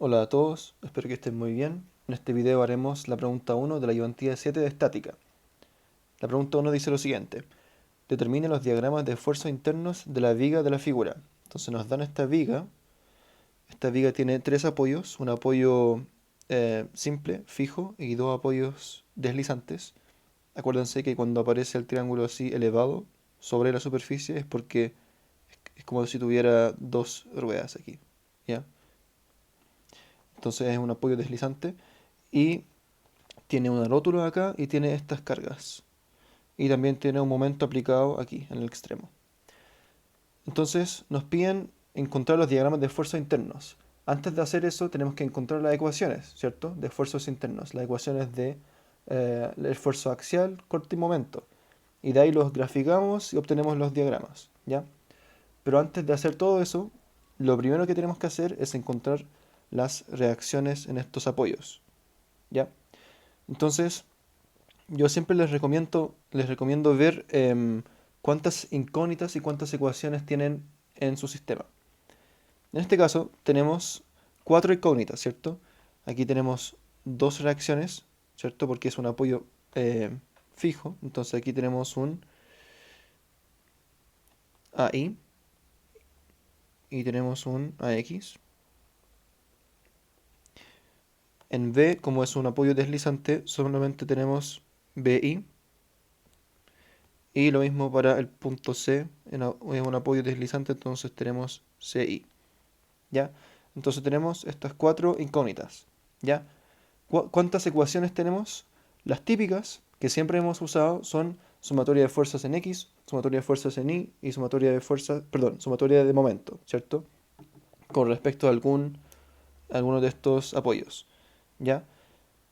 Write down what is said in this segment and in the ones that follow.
Hola a todos, espero que estén muy bien. En este video haremos la pregunta 1 de la ayudantía 7 de estática. La pregunta 1 dice lo siguiente: determine los diagramas de esfuerzos internos de la viga de la figura. Entonces nos dan esta viga tiene tres apoyos, un apoyo simple, fijo, y dos apoyos deslizantes. Acuérdense que cuando aparece el triángulo así elevado sobre la superficie es porque es como si tuviera dos ruedas aquí, ¿ya? Entonces es un apoyo deslizante y tiene una rótula acá y tiene estas cargas. Y también tiene un momento aplicado aquí, en el extremo. Entonces nos piden encontrar los diagramas de esfuerzos internos. Antes de hacer eso tenemos que encontrar las ecuaciones, ¿cierto? De esfuerzos internos. Las ecuaciones de el esfuerzo axial, corte y momento. Y de ahí los graficamos y obtenemos los diagramas, ¿ya? Pero antes de hacer todo eso, lo primero que tenemos que hacer es encontrar las reacciones en estos apoyos, ¿ya? Entonces, yo siempre les recomiendo ver cuántas incógnitas y cuántas ecuaciones tienen en su sistema. En este caso tenemos cuatro incógnitas, ¿cierto? Aquí tenemos dos reacciones, ¿cierto? Porque es un apoyo fijo. Entonces aquí tenemos un AI y tenemos un AX. En B, como es un apoyo deslizante, solamente tenemos BI. Y lo mismo para el punto C, es un apoyo deslizante, entonces tenemos CI, ¿ya? Entonces tenemos estas cuatro incógnitas, ¿ya? ¿Cuántas ecuaciones tenemos? Las típicas que siempre hemos usado son sumatoria de fuerzas en X, sumatoria de fuerzas en Y y sumatoria de fuerzas, perdón, sumatoria de momento, ¿cierto? Con respecto a alguno de estos apoyos, ¿ya?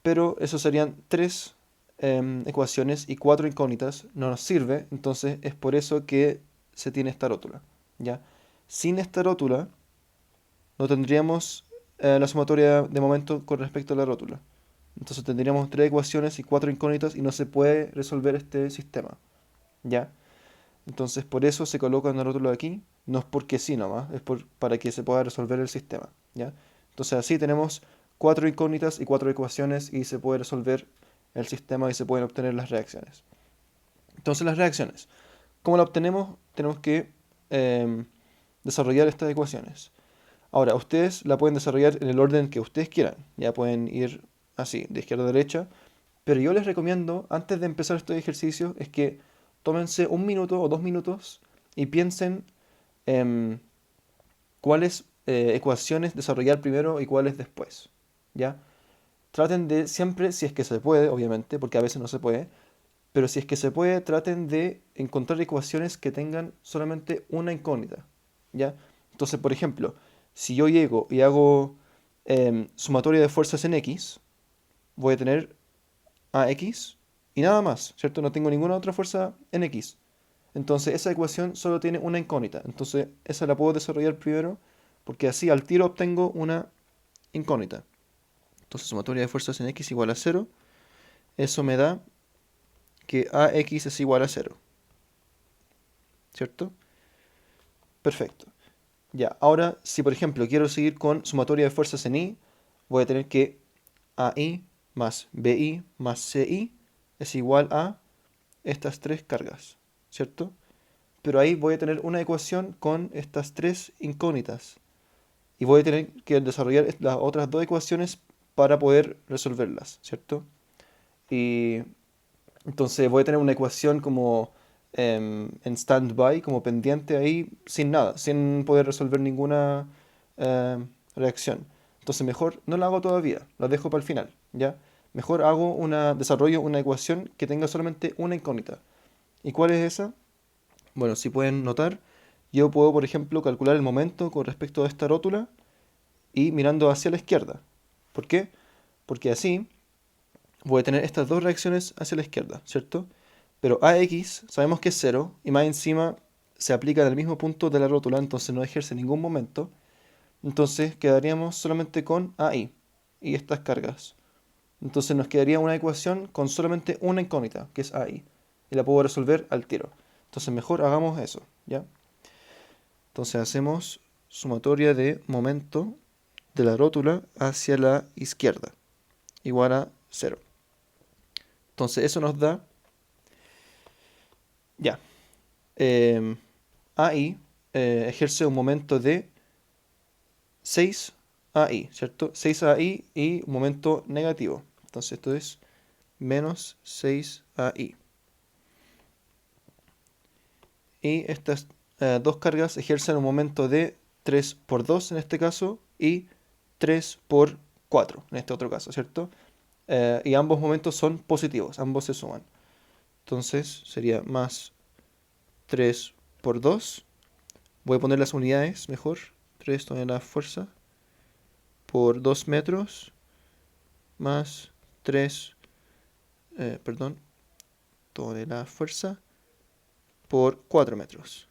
Pero eso serían tres ecuaciones y cuatro incógnitas, no nos sirve, entonces es por eso que se tiene esta rótula, ¿ya? Sin esta rótula no tendríamos la sumatoria de momento con respecto a la rótula. Entonces tendríamos tres ecuaciones y cuatro incógnitas y no se puede resolver este sistema, ¿ya? Entonces por eso se coloca una rótula aquí, no es porque sí nomás, para que se pueda resolver el sistema, ¿ya? Entonces así tenemos cuatro incógnitas y cuatro ecuaciones y se puede resolver el sistema y se pueden obtener las reacciones. Entonces las reacciones, ¿cómo la obtenemos? Tenemos que em, desarrollar estas ecuaciones. Ahora, ustedes la pueden desarrollar en el orden que ustedes quieran, ya pueden ir así, de izquierda a derecha, pero yo les recomiendo, antes de empezar estos ejercicios, es que tómense un minuto o 2 minutos y piensen en cuáles ecuaciones desarrollar primero y cuáles después. ¿Ya? Traten de siempre, si es que se puede, obviamente, porque a veces no se puede, pero si es que se puede, traten de encontrar ecuaciones que tengan solamente una incógnita. ¿Ya? Entonces, por ejemplo, si yo llego y hago sumatoria de fuerzas en X, voy a tener AX y nada más, ¿cierto? No tengo ninguna otra fuerza en X. Entonces esa ecuación solo tiene una incógnita. Entonces esa la puedo desarrollar primero porque así al tiro obtengo una incógnita. Entonces sumatoria de fuerzas en X igual a cero. Eso me da que AX es igual a cero, ¿cierto? Perfecto. Ya, ahora si por ejemplo quiero seguir con sumatoria de fuerzas en Y, voy a tener que AI más BI más CI es igual a estas tres cargas, ¿cierto? Pero ahí voy a tener una ecuación con estas tres incógnitas y voy a tener que desarrollar las otras dos ecuaciones para poder resolverlas, ¿cierto? Y entonces voy a tener una ecuación como en standby, como pendiente ahí, sin nada, sin poder resolver ninguna reacción. Entonces mejor no la hago todavía, la dejo para el final, ¿ya? Mejor desarrollo una ecuación que tenga solamente una incógnita. ¿Y cuál es esa? Bueno, si pueden notar, yo puedo, por ejemplo, calcular el momento con respecto a esta rótula y mirando hacia la izquierda. ¿Por qué? Porque así voy a tener estas dos reacciones hacia la izquierda, ¿cierto? Pero AX sabemos que es cero y más encima se aplica en el mismo punto de la rótula, entonces no ejerce ningún momento. Entonces quedaríamos solamente con AI y estas cargas. Entonces nos quedaría una ecuación con solamente una incógnita, que es AI. Y la puedo resolver al tiro. Entonces mejor hagamos eso, ¿ya? Entonces hacemos sumatoria de momento de la rótula hacia la izquierda, igual a 0. Entonces eso nos da, ya, AI ejerce un momento de 6 AI, ¿cierto? 6 AI y un momento negativo. Entonces esto es menos 6 AI. Y estas dos cargas ejercen un momento de 3 por 2 en este caso y 3 por 4 en este otro caso, ¿cierto? Y ambos momentos son positivos, ambos se suman. Entonces sería más 3 por 2. Voy a poner las unidades mejor. 3 toneladas fuerza por 2 metros más 3, perdón, toneladas fuerza por 4 metros.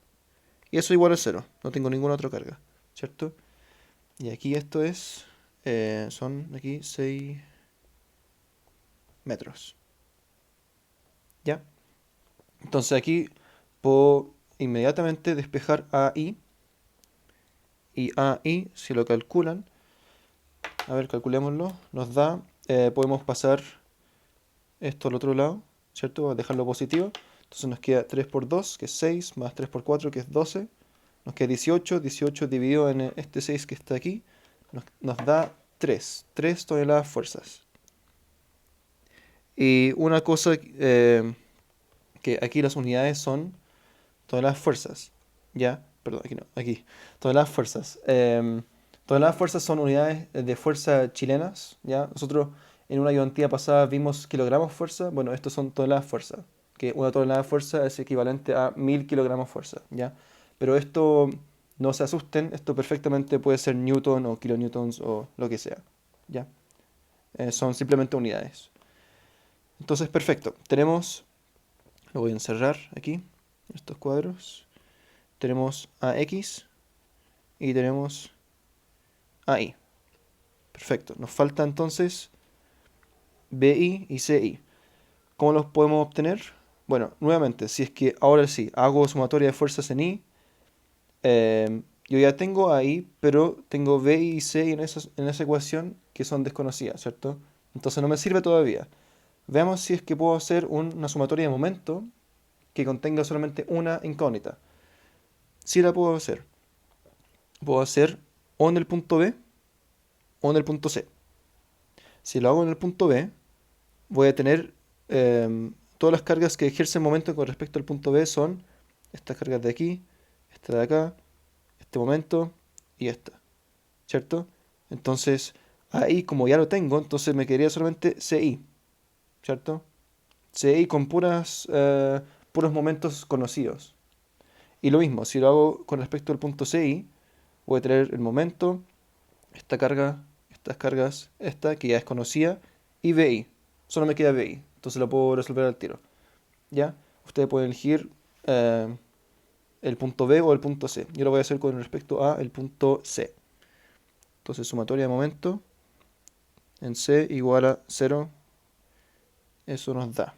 Y eso igual a 0. No tengo ninguna otra carga, ¿cierto? Y aquí esto es, son aquí 6 metros. ¿Ya? Entonces aquí puedo inmediatamente despejar AI. Y AI, si lo calculan, a ver, calculémoslo, nos da, podemos pasar esto al otro lado, ¿cierto? Vamos a dejarlo positivo. Entonces nos queda 3 por 2, que es 6, más 3 por 4, que es 12. Nos queda 18, 18 dividido en este 6 que está aquí, nos da 3 toneladas fuerzas. Y una cosa, que aquí las unidades son toneladas fuerzas, ¿ya? Perdón, aquí no, aquí. Toneladas fuerzas. Toneladas fuerzas son unidades de fuerza chilenas, ¿ya? Nosotros en una ayudantía pasada vimos kilogramos fuerza, bueno, estos son toneladas fuerza, que una tonelada fuerza es equivalente a 1000 kilogramos fuerza, ¿ya? Pero esto, no se asusten, esto perfectamente puede ser newton o kilonewtons o lo que sea, ¿ya? Son simplemente unidades. Entonces, perfecto. Tenemos, lo voy a encerrar aquí, estos cuadros. Tenemos AX y tenemos AI. Perfecto. Nos falta entonces BI y CI. ¿Cómo los podemos obtener? Bueno, nuevamente, si es que ahora sí hago sumatoria de fuerzas en I, yo ya tengo AI, pero tengo BI y CI en esa ecuación que son desconocidas, ¿cierto? Entonces no me sirve todavía. Veamos si es que puedo hacer una sumatoria de momento que contenga solamente una incógnita. Sí la puedo hacer. Puedo hacer o en el punto B o en el punto C. Si lo hago en el punto B, voy a tener todas las cargas que ejerce el momento con respecto al punto B son estas cargas de aquí, esta de acá, este momento y esta, ¿cierto? Entonces, ahí como ya lo tengo, entonces me quedaría solamente CI, ¿cierto? CI con puros momentos conocidos. Y lo mismo, si lo hago con respecto al punto CI, voy a tener el momento, esta carga, estas cargas, esta que ya es conocida, y BI. Solo me queda BI, entonces lo puedo resolver al tiro. ¿Ya? Ustedes pueden elegir el punto B o el punto C. Yo lo voy a hacer con respecto a el punto C. Entonces sumatoria de momento en C igual a 0. Eso nos da.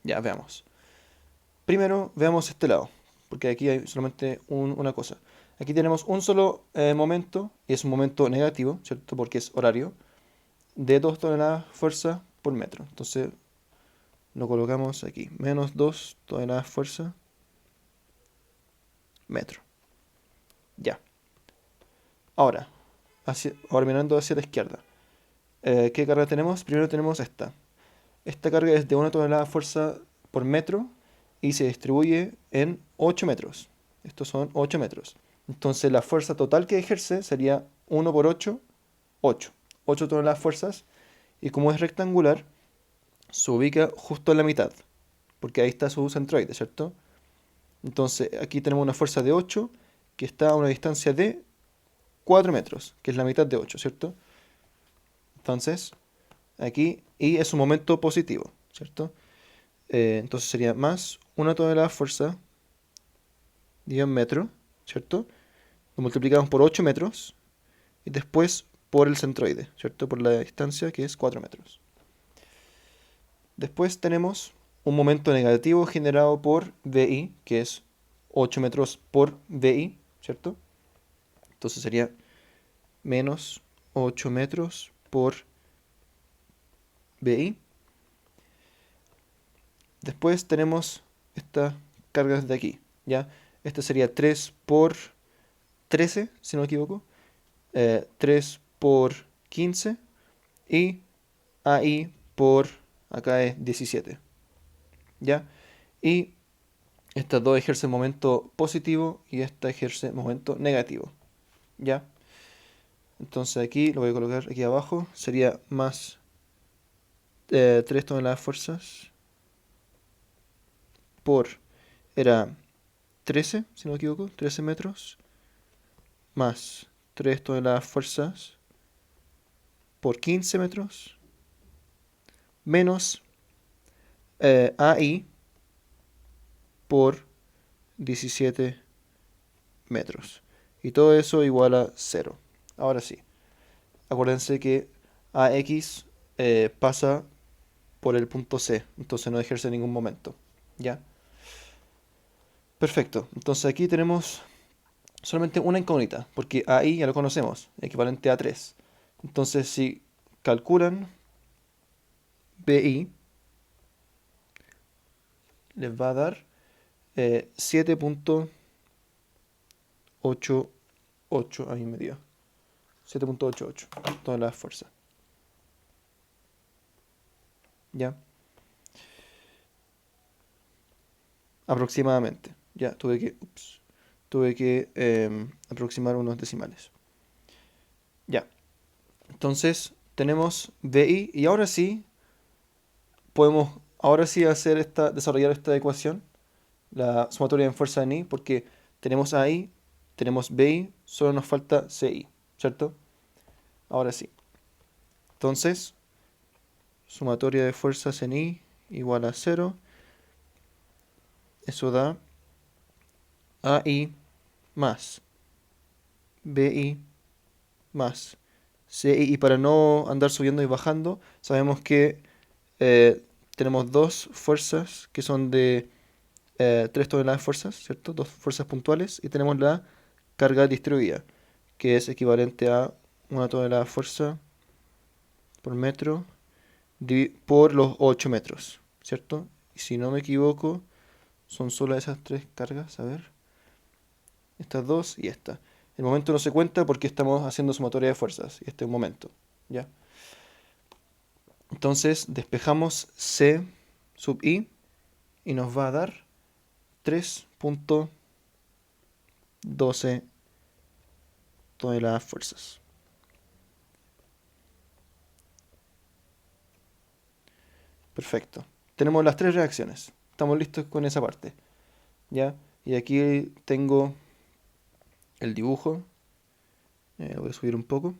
Ya, veamos. Primero veamos este lado, porque aquí hay solamente una cosa. Aquí tenemos un solo momento, y es un momento negativo, ¿cierto? Porque es horario, de 2 toneladas fuerza por metro. Entonces lo colocamos aquí, menos 2 toneladas fuerza metro. Ya. Ahora mirando hacia la izquierda. ¿Qué carga tenemos? Primero tenemos esta. Esta carga es de 1 tonelada fuerza por metro y se distribuye en 8 metros. Estos son 8 metros. Entonces la fuerza total que ejerce sería 1 por 8, 8. 8 toneladas fuerzas. Y como es rectangular, se ubica justo en la mitad. Porque ahí está su centroide, ¿cierto? Entonces aquí tenemos una fuerza de 8 que está a una distancia de 4 metros, que es la mitad de 8, ¿cierto? Entonces, aquí, y es un momento positivo, ¿cierto? Entonces sería más 1 tonelada fuerza dividido en metro, ¿cierto? Lo multiplicamos por 8 metros y después por el centroide, ¿cierto? Por la distancia que es 4 metros. Después tenemos un momento negativo generado por VI, que es 8 metros por VI, ¿cierto? Entonces sería menos 8 metros por BI. Después tenemos estas cargas de aquí, ¿ya? Esta sería 3 por 13, si no me equivoco. 3 por 15 y AI por, acá es 17, ¿ya? Y estas dos ejercen momento positivo y esta ejerce momento negativo, ¿ya? Entonces aquí lo voy a colocar aquí abajo. Sería más 3 toneladas fuerzas por, era 13, si no me equivoco, 13 metros, más 3 toneladas fuerzas por 15 metros, menos AI por 17 metros. Y todo eso igual a 0. Ahora sí, acuérdense que AX pasa por el punto C, entonces no ejerce ningún momento. ¿Ya? Perfecto, entonces aquí tenemos solamente una incógnita, porque AI ya lo conocemos, equivalente a 3. Entonces si calculan BI, les va a dar 7.88, ahí me dio. 7.88, todas las fuerzas. ¿Ya? Aproximadamente. Ya, tuve que aproximar unos decimales. Ya. Entonces, tenemos BI y ahora sí podemos desarrollar esta ecuación, la sumatoria en fuerza en I, porque tenemos AI, tenemos BI, solo nos falta CI, ¿cierto? Ahora sí. Entonces, sumatoria de fuerzas en I igual a 0. Eso da AI más BI más CI. Y para no andar subiendo y bajando, sabemos que eh, tenemos dos fuerzas que son de 3 toneladas de fuerzas, ¿cierto? Dos fuerzas puntuales. Y tenemos la carga distribuida, que es equivalente a 1 tonelada de fuerza por metro por los 8 metros, ¿cierto? Y si no me equivoco, son solo esas tres cargas, a ver. Estas dos y esta. El momento no se cuenta porque estamos haciendo sumatoria de fuerzas. Y este es un momento, ¿ya? Entonces despejamos C sub I y nos va a dar 3.12 toneladas fuerzas. Perfecto. Tenemos las tres reacciones. Estamos listos con esa parte, ¿ya? Y aquí tengo el dibujo. Lo voy a subir un poco.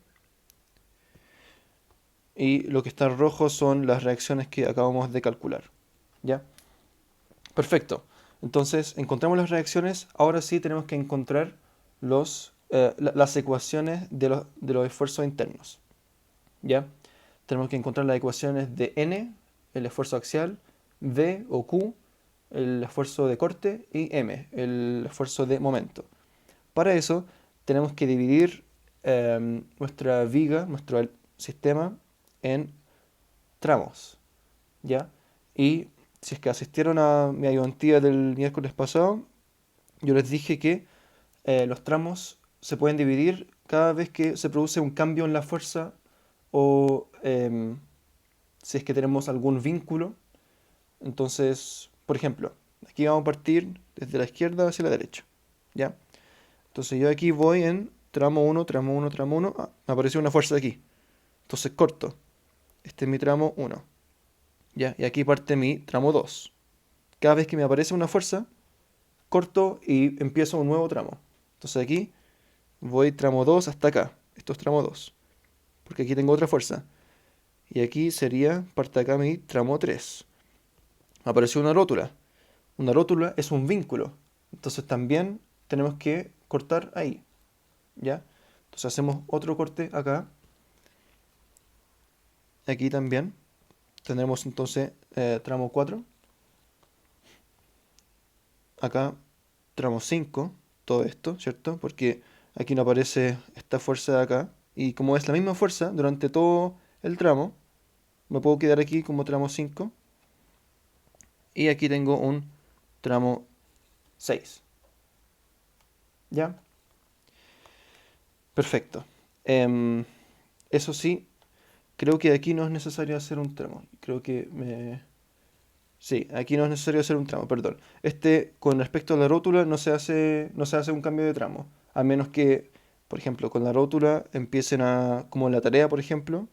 Y lo que está en rojo son las reacciones que acabamos de calcular, ¿ya? Perfecto. Entonces, encontramos las reacciones. Ahora sí tenemos que encontrar las ecuaciones de los esfuerzos internos, ¿ya? Tenemos que encontrar las ecuaciones de N, el esfuerzo axial, V o Q, el esfuerzo de corte, y M, el esfuerzo de momento. Para eso tenemos que dividir nuestra viga, nuestro sistema, en tramos, ¿ya? Y si es que asistieron a mi ayudantía del miércoles pasado, yo les dije que los tramos se pueden dividir cada vez que se produce un cambio en la fuerza o si es que tenemos algún vínculo. Entonces, por ejemplo, aquí vamos a partir desde la izquierda hacia la derecha, ¿ya? Entonces yo aquí voy en tramo 1, tramo 1, tramo 1. Ah, me apareció una fuerza aquí. Entonces corto. Este es mi tramo 1. ¿Ya? Y aquí parte mi tramo 2. Cada vez que me aparece una fuerza, corto y empiezo un nuevo tramo. Entonces aquí voy tramo 2 hasta acá. Esto es tramo 2. Porque aquí tengo otra fuerza. Y aquí sería, parte acá mi tramo 3. Me apareció una rótula. Una rótula es un vínculo. Entonces también tenemos que cortar ahí. ¿Ya? Entonces hacemos otro corte acá. Aquí también. Tendremos entonces tramo 4. Acá tramo 5. Todo esto, ¿cierto? Porque aquí no aparece esta fuerza de acá. Y como es la misma fuerza durante todo el tramo, me puedo quedar aquí como tramo 5. Y aquí tengo un tramo 6. ¿Ya? Perfecto. Em, Eso sí, creo que aquí no es necesario hacer un tramo. Creo que me... Sí, aquí no es necesario hacer un tramo, perdón. Con respecto a la rótula, no se hace un cambio de tramo. A menos que, por ejemplo, con la rótula empiecen a, como en la tarea, por ejemplo,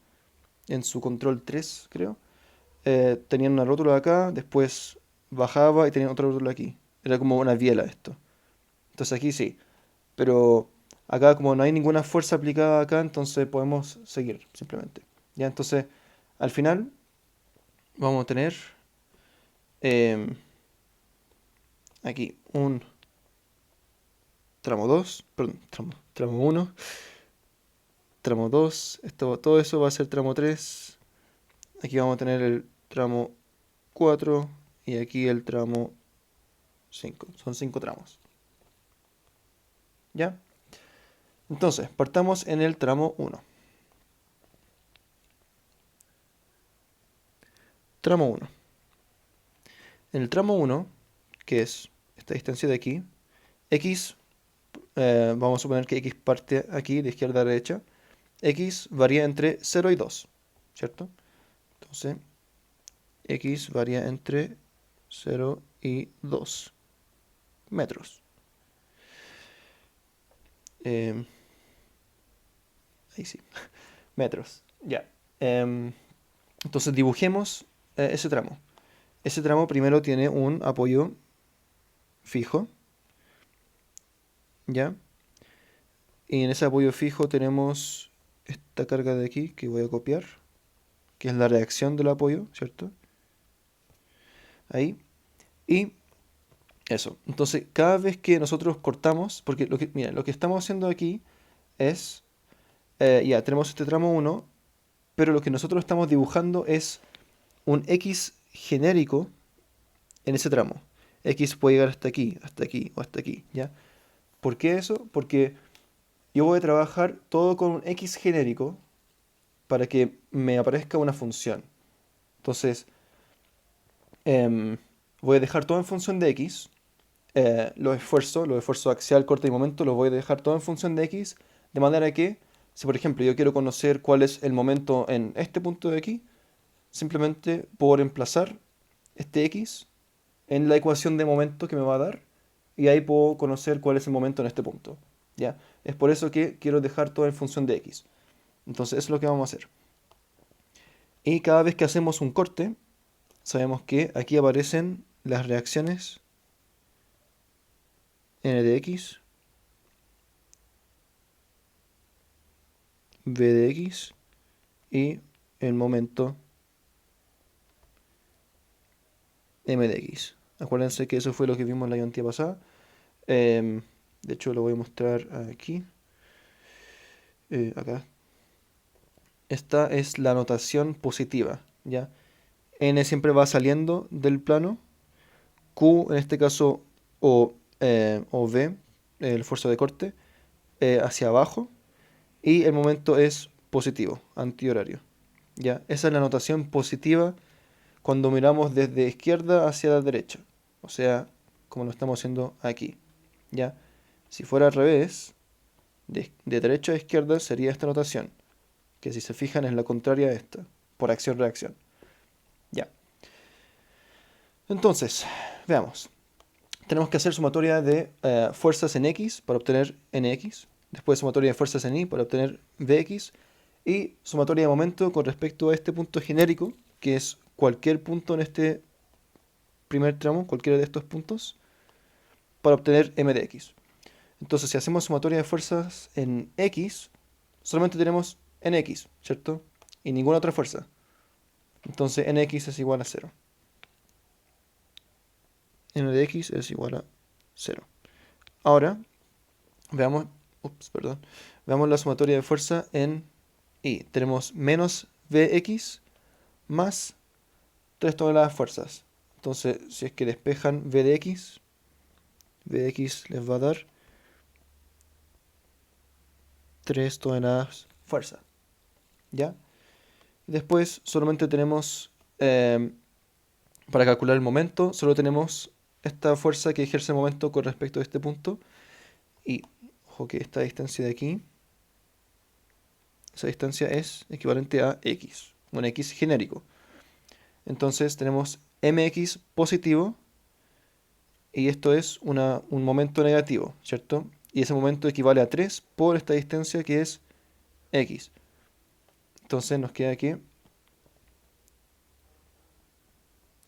en su control 3 creo, tenían una rótula acá, después bajaba y tenían otra rótula aquí. Era como una biela esto. Entonces aquí sí. Pero acá como no hay ninguna fuerza aplicada acá, entonces podemos seguir simplemente. Ya, entonces al final vamos a tener em, aquí un tramo 2 perdón, tramo 1, tramo 2 todo eso va a ser tramo 3. Aquí vamos a tener el tramo 4 y aquí el tramo 5. Son 5 tramos. ¿Ya? Entonces, partamos en el tramo 1. Tramo 1. En el tramo 1, que es esta distancia de aquí, x, vamos a suponer que x parte aquí de izquierda a derecha, x varía entre 0 y 2, ¿cierto? Entonces, x varía entre 0 y 2 metros. Eh, Ahí sí, metros, ya. Entonces dibujemos ese tramo. Ese tramo primero tiene un apoyo fijo, ¿ya? Y en ese apoyo fijo tenemos esta carga de aquí que voy a copiar, que es la reacción del apoyo, ¿cierto? Ahí. Y eso. Entonces, cada vez que nosotros cortamos, porque mira, lo que estamos haciendo aquí es, ya, tenemos este tramo 1, pero lo que nosotros estamos dibujando es un X genérico en ese tramo. X puede llegar hasta aquí o hasta aquí, ¿ya? ¿Por qué eso? Porque yo voy a trabajar todo con un X genérico para que me aparezca una función. Entonces, em, voy a dejar todo en función de X. Los esfuerzos axial, corte y momento, los voy a dejar todo en función de X. De manera que, si por ejemplo yo quiero conocer cuál es el momento en este punto de aquí, simplemente puedo reemplazar este X en la ecuación de momento que me va a dar. Y ahí puedo conocer cuál es el momento en este punto. ¿Ya? Es por eso que quiero dejar todo en función de X. Entonces, eso es lo que vamos a hacer. Y cada vez que hacemos un corte, sabemos que aquí aparecen las reacciones n de x, v de x y el momento m de x. Acuérdense que eso fue lo que vimos la llantía pasada. De hecho, lo voy a mostrar aquí. Acá. Esta es la notación positiva, ¿ya? N siempre va saliendo del plano. Q, en este caso, o V, el esfuerzo de corte, hacia abajo. Y el momento es positivo, antihorario. ¿Ya? Esa es la notación positiva cuando miramos desde izquierda hacia la derecha. O sea, como lo estamos haciendo aquí. ¿Ya? Si fuera al revés, de derecha a izquierda sería esta notación. Que si se fijan es la contraria a esta. Por acción-reacción. Ya. Entonces, veamos. Tenemos que hacer sumatoria de fuerzas en X para obtener NX. Después sumatoria de fuerzas en Y para obtener VX. Y sumatoria de momento con respecto a este punto genérico, que es cualquier punto en este primer tramo, cualquiera de estos puntos, para obtener M de X. Entonces, si hacemos sumatoria de fuerzas en X, solamente tenemos NX, ¿cierto? Y ninguna otra fuerza. Entonces, NX es igual a 0. N de X es igual a 0. Ahora, veamos, perdón, veamos la sumatoria de fuerza en Y. Tenemos menos Vx más 3 toneladas fuerzas. Entonces, si es que despejan V de X, V de X les va a dar 3 toneladas fuerza, ¿ya? Después solamente tenemos, para calcular el momento, solo tenemos esta fuerza que ejerce el momento con respecto a este punto. Y, ojo que esta distancia de aquí, esa distancia es equivalente a x, un x genérico. Entonces tenemos mx positivo y esto es un momento negativo, ¿cierto? Y ese momento equivale a 3 por esta distancia que es x. Entonces nos queda que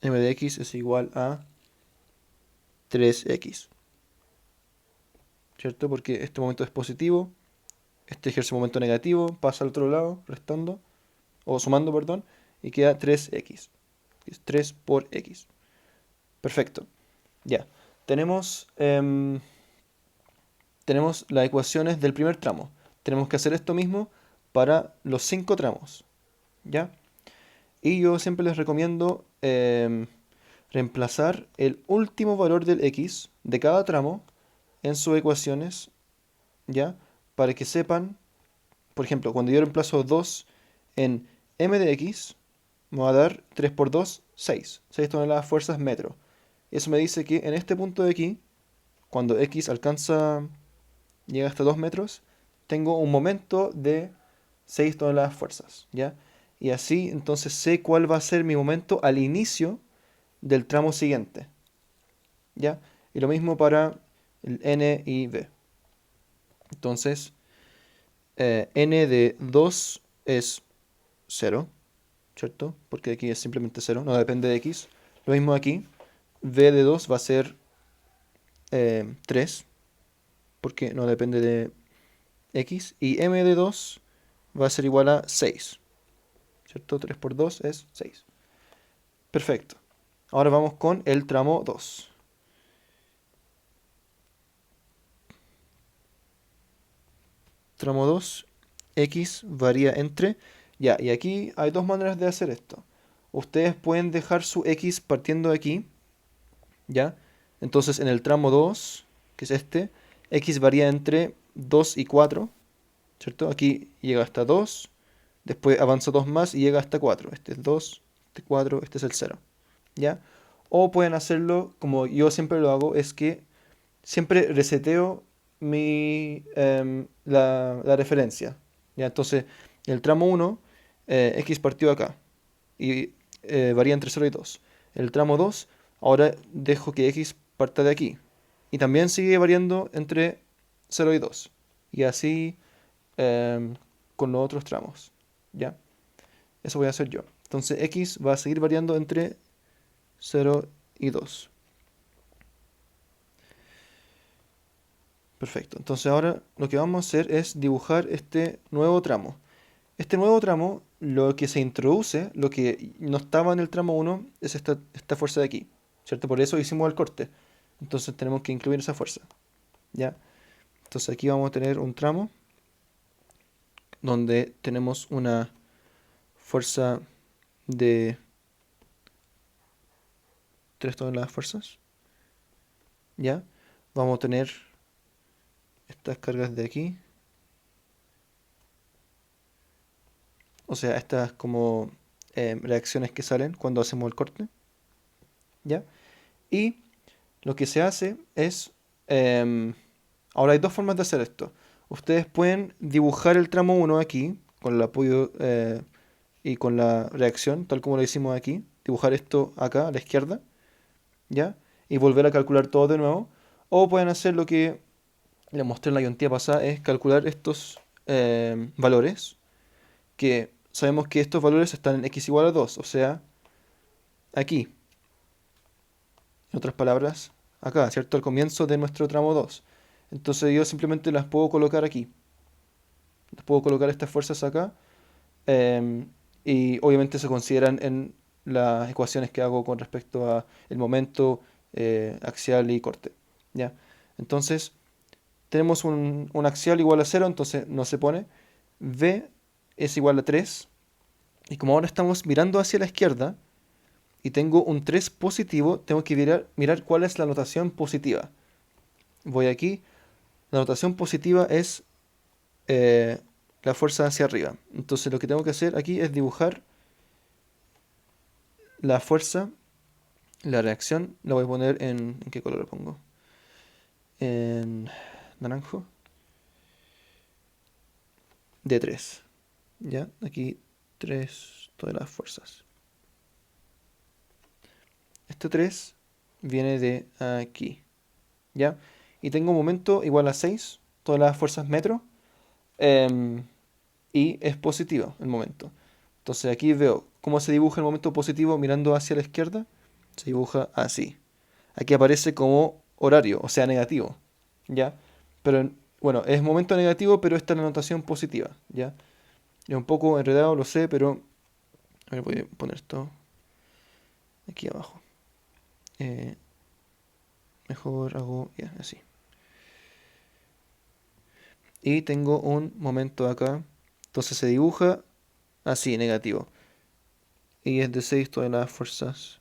m de x es igual a 3x, ¿cierto? Porque este momento es positivo, este ejerce momento negativo, pasa al otro lado, restando, o sumando, perdón, y queda 3x, que es 3 por x. Perfecto. Ya. Tenemos las ecuaciones del primer tramo. Tenemos que hacer esto mismo para los 5 tramos, ¿ya? Y yo siempre les recomiendo reemplazar el último valor del x de cada tramo en sus ecuaciones, ¿ya? Para que sepan, por ejemplo, cuando yo reemplazo 2 en m de x, me va a dar 3 por 2, 6. 6 toneladas fuerzas metro. Eso me dice que en este punto de aquí, cuando x llega hasta 2 metros, tengo un momento de 6 toneladas fuerzas, ¿ya? Y así entonces sé cuál va a ser mi momento al inicio del tramo siguiente, ¿ya? Y lo mismo para el n y b. Entonces, n de 2 es 0, ¿cierto? Porque aquí es simplemente 0, no depende de x. Lo mismo aquí, v de 2 va a ser 3, porque no depende de x. Y m de 2 va a ser igual a 6, ¿cierto? 3 por 2 es 6. Perfecto. Ahora vamos con el tramo 2. Tramo 2, x varía entre... Ya, y aquí hay dos maneras de hacer esto. Ustedes pueden dejar su x partiendo de aquí, ¿ya? Entonces en el tramo 2, que es este, x varía entre 2 y 4, ¿cierto? Aquí llega hasta 2, después avanza 2 más y llega hasta 4. Este es 2, este es 4, este es el 0, ¿ya? O pueden hacerlo como yo siempre lo hago, es que siempre reseteo la referencia, ¿ya? Entonces, en el tramo 1, x partió acá y varía entre 0 y 2. En el tramo 2, ahora dejo que x parta de aquí y también sigue variando entre 0 y 2. Y así con los otros tramos, ¿ya? Eso voy a hacer yo. Entonces, x va a seguir variando entre 0 y 2. Perfecto. Entonces ahora lo que vamos a hacer es dibujar este nuevo tramo. Este nuevo tramo, lo que se introduce, lo que no estaba en el tramo 1, es esta fuerza de aquí, ¿cierto? Por eso hicimos el corte. Entonces tenemos que incluir esa fuerza, ¿ya? Entonces aquí vamos a tener un tramo donde tenemos una fuerza de 3 toneladas fuerzas, ¿ya? Vamos a tener estas cargas de aquí, o sea, estas como reacciones que salen cuando hacemos el corte, ¿ya? Y lo que se hace es, ahora hay dos formas de hacer esto. Ustedes pueden dibujar el tramo 1 aquí, con el apoyo y con la reacción, tal como lo hicimos aquí. Dibujar esto acá a la izquierda, ¿ya? Y volver a calcular todo de nuevo. O pueden hacer lo que les mostré en la guiontía pasada, es calcular estos valores, que sabemos que estos valores están en x igual a 2, o sea, aquí. En otras palabras, acá, ¿cierto? Al comienzo de nuestro tramo 2. Entonces yo simplemente las puedo colocar aquí. Las puedo colocar estas fuerzas acá. Y obviamente se consideran en las ecuaciones que hago con respecto a el momento axial y corte, ¿ya? Entonces, tenemos un axial igual a 0, entonces no se pone. V es igual a 3. Y como ahora estamos mirando hacia la izquierda, y tengo un 3 positivo, tengo que mirar cuál es la notación positiva. Voy aquí, la notación positiva es la fuerza hacia arriba. Entonces lo que tengo que hacer aquí es dibujar la fuerza, la reacción. La voy a poner ¿en qué color lo pongo? En naranjo. De 3. ¿Ya? Aquí 3 todas las fuerzas. Este 3 viene de aquí. ¿Ya? Y tengo un momento igual a 6, todas las fuerzas metro. em, y es positivo el momento. Entonces aquí veo cómo se dibuja el momento positivo mirando hacia la izquierda. Se dibuja así. Aquí aparece como horario, o sea, negativo. ¿Ya? Pero bueno, es momento negativo, pero esta es la notación positiva. ¿Ya? Es un poco enredado, lo sé, pero a ver, voy a poner esto aquí abajo. Eh, Mejor hago ya, así. Y tengo un momento acá. Entonces se dibuja así, negativo. Y es de 6 todas las fuerzas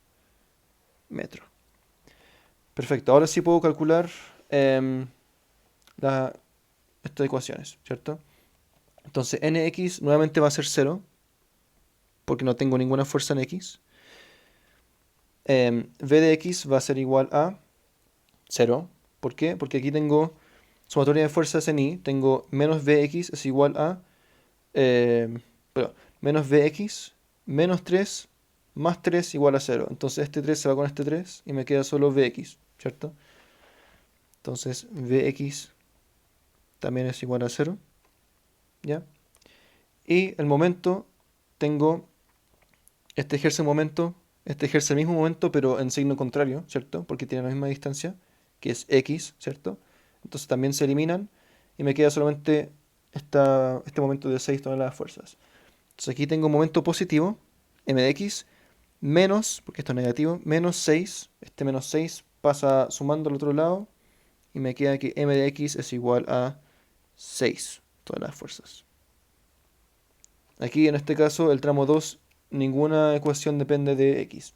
metro. Perfecto, ahora sí puedo calcular em, la- estas ecuaciones, ¿cierto? Entonces nx nuevamente va a ser 0, porque no tengo ninguna fuerza en x. V de x va a ser igual a 0. ¿Por qué? Porque aquí tengo sumatoria de fuerzas en y. Tengo menos Vx es igual a... perdón, menos Vx menos 3 más 3 igual a 0. Entonces este 3 se va con este 3 y me queda solo Vx, ¿cierto? Entonces Vx también es igual a 0, ¿ya? Y el momento, tengo, este ejerce un momento, este ejerce el mismo momento, pero en signo contrario, ¿cierto? Porque tiene la misma distancia, que es x, ¿cierto? Entonces también se eliminan y me queda solamente este momento de 6 toneladas de fuerzas. Entonces aquí tengo un momento positivo, m de x, menos, porque esto es negativo, menos 6. Este menos 6 pasa sumando al otro lado y me queda que m de x es igual a 6 toneladas de fuerzas. Aquí en este caso, el tramo 2, ninguna ecuación depende de x.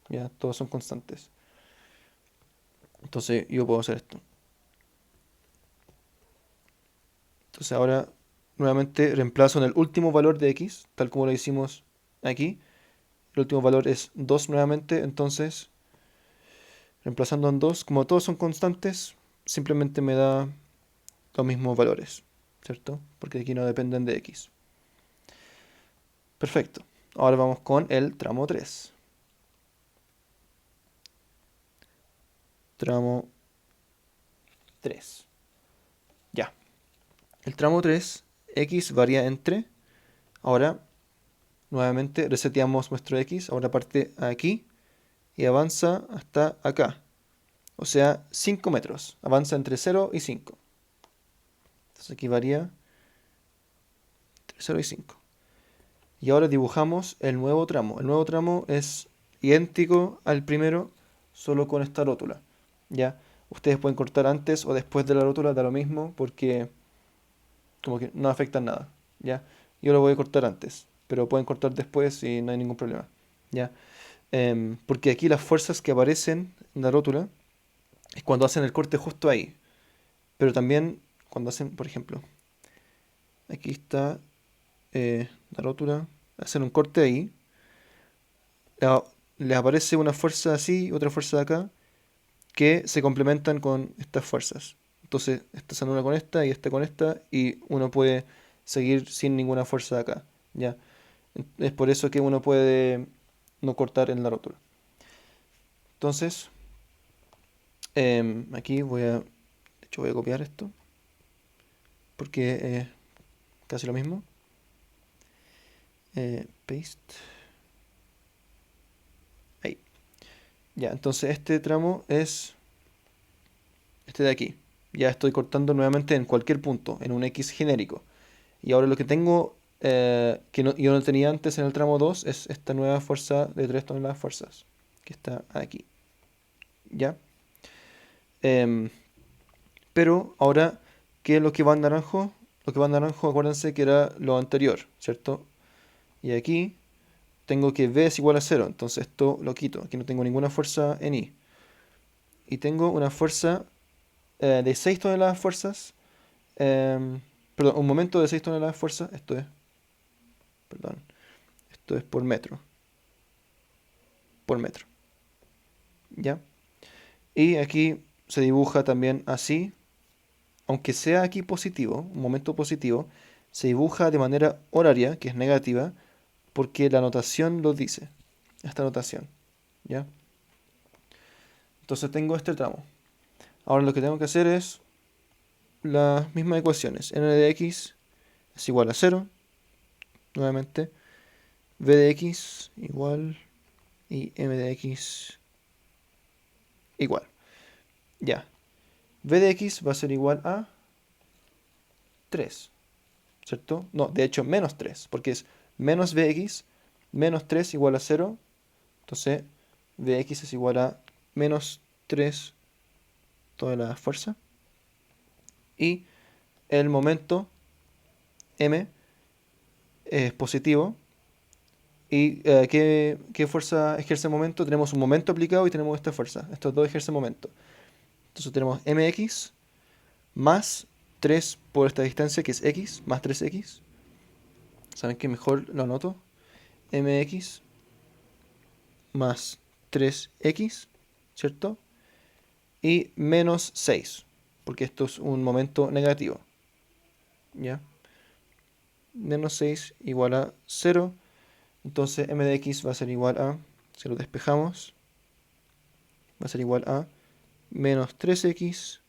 Ya, todos son constantes. Entonces yo puedo hacer esto. Entonces ahora nuevamente reemplazo en el último valor de x, tal como lo hicimos aquí. El último valor es 2 nuevamente, entonces reemplazando en 2, como todos son constantes, simplemente me da los mismos valores, ¿cierto? Porque aquí no dependen de x. Perfecto. Ahora vamos con el tramo 3. Tramo 3. Ya. El tramo 3, x varía entre. Ahora, nuevamente, reseteamos nuestro x. Ahora parte aquí y avanza hasta acá. O sea, 5 metros. Avanza entre 0 y 5. Entonces aquí varía entre 0 y 5. Y ahora dibujamos el nuevo tramo. El nuevo tramo es idéntico al primero, solo con esta rótula. ¿Ya? Ustedes pueden cortar antes o después de la rótula, da lo mismo, porque como que no afecta nada. ¿Ya? Yo lo voy a cortar antes, pero pueden cortar después y no hay ningún problema. ¿Ya? Porque aquí las fuerzas que aparecen en la rótula es cuando hacen el corte justo ahí. Pero también cuando hacen, por ejemplo, aquí está la rótula, hacen un corte ahí, le, le aparece una fuerza así, otra fuerza de acá, que se complementan con estas fuerzas. Entonces, esta se anula con esta y esta con esta, y uno puede seguir sin ninguna fuerza de acá. ¿Ya? Es por eso que uno puede no cortar en la rótula. Entonces, aquí de hecho voy a copiar esto, porque es casi lo mismo. Paste. Ahí. Ya, entonces este tramo es este de aquí. Ya estoy cortando nuevamente en cualquier punto, en un X genérico. Y ahora lo que tengo, yo no tenía antes en el tramo 2, es esta nueva fuerza de 3 toneladas de fuerzas, que está aquí. ¿Ya? Em, pero ahora, ¿qué es lo que va en naranjo? Lo que va en naranjo, acuérdense que era lo anterior, ¿cierto? Y aquí tengo que V es igual a 0, entonces esto lo quito. Aquí no tengo ninguna fuerza en I. Y tengo una fuerza de 6 toneladas de fuerzas, em, perdón, un momento de 6 toneladas de fuerza, perdón, esto es por metro, ¿ya? Y aquí se dibuja también así, aunque sea aquí positivo, un momento positivo, se dibuja de manera horaria, que es negativa, porque la notación lo dice, esta notación, ¿ya? Entonces tengo este tramo. Ahora lo que tengo que hacer es las mismas ecuaciones. N de x es igual a cero, nuevamente. V de x igual y m de x igual. Ya. V de x va a ser igual a 3, ¿cierto? No, de hecho menos 3, porque es menos Vx menos 3 igual a cero. Entonces Vx es igual a menos 3 toda la fuerza. Y el momento m es positivo. ¿Y qué fuerza ejerce el momento? Tenemos un momento aplicado y tenemos esta fuerza. Estos dos ejercen momento. Entonces tenemos mx más 3 por esta distancia, que es x, más 3x. ¿Saben qué? Mejor lo anoto. Mx más 3x, ¿cierto? Y menos 6, porque esto es un momento negativo, ¿ya? Menos 6 igual a 0. Entonces m de x va a ser igual a, si lo despejamos, va a ser igual a menos 3x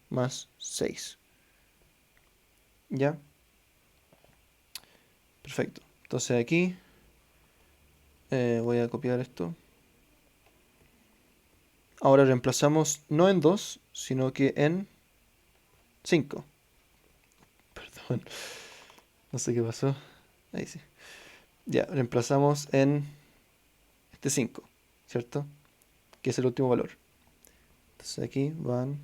más 6. ¿Ya? Perfecto. Entonces aquí voy a copiar esto. Ahora reemplazamos no en 2, sino que en 5. Perdón, no sé qué pasó. Ahí sí. Ya, reemplazamos en este 5, ¿cierto? Que es el último valor. Entonces aquí van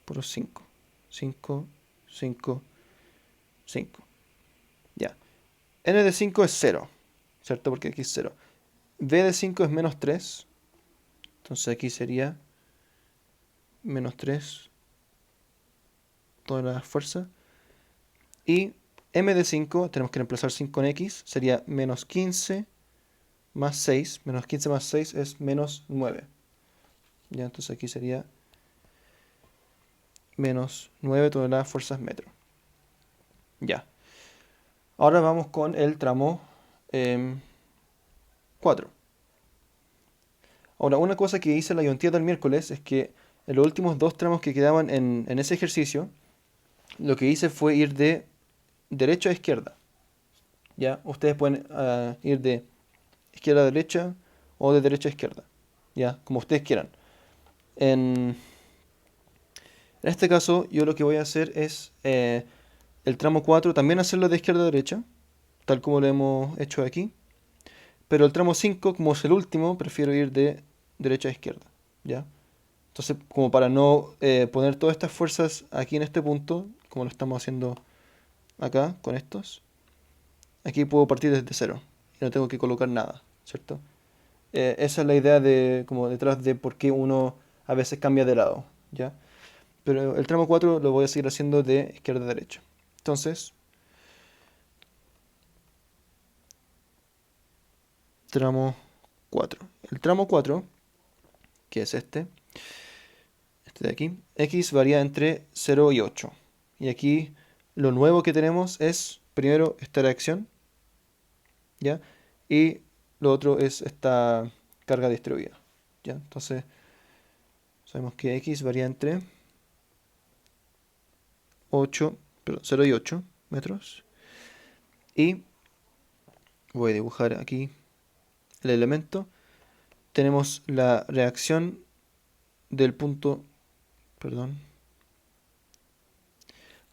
por 5. 5, 5, 5. Ya. N de 5 es 0, ¿cierto? Porque aquí es 0. V de 5 es menos 3. Entonces aquí sería menos 3 toda la fuerza. Y m de 5, tenemos que reemplazar 5 en x, sería menos 15 más 6. Menos 15 más 6 es menos 9. Ya, entonces aquí sería menos 9 toneladas fuerzas metro. Ya. Ahora vamos con el tramo 4. Ahora, una cosa que hice en la ayuntía del miércoles es que en los últimos dos tramos que quedaban en ese ejercicio, lo que hice fue ir de derecha a izquierda. ¿Ya? Ustedes pueden ir de izquierda a derecha o de derecha a izquierda. ¿Ya? Como ustedes quieran. En, en este caso, yo lo que voy a hacer es el tramo 4 también hacerlo de izquierda a derecha, tal como lo hemos hecho aquí. Pero el tramo 5, como es el último, prefiero ir de derecha a izquierda. ¿Ya? Entonces, como para no poner todas estas fuerzas aquí en este punto, como lo estamos haciendo acá con estos, aquí puedo partir desde cero y no tengo que colocar nada, ¿cierto? Esa es la idea de como detrás de por qué uno a veces cambia de lado, ¿ya? Pero el tramo 4 lo voy a seguir haciendo de izquierda a derecha. Entonces, tramo 4. El tramo 4, que es este de aquí, x varía entre 0 y 8. Y aquí lo nuevo que tenemos es primero esta reacción, ¿ya? Y lo otro es esta carga distribuida, ¿ya? Entonces, sabemos que x varía entre 8, perdón, 0 y 8 metros. Y voy a dibujar aquí el elemento. Tenemos la reacción del punto, perdón,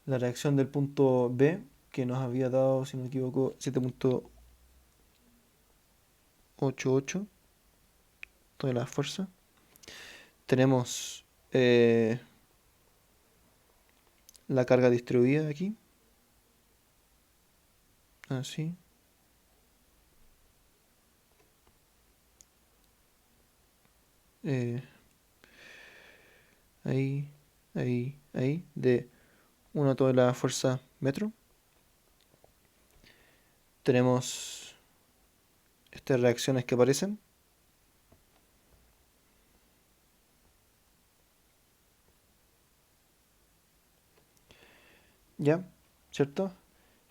la reacción del punto B, que nos había dado, si no me equivoco, 7,88 toda la fuerza. Tenemos la carga distribuida aquí, así. eh, ahí, ahí, ahí, de una toda la fuerza metro. Tenemos estas reacciones que aparecen. ¿Ya? ¿Cierto?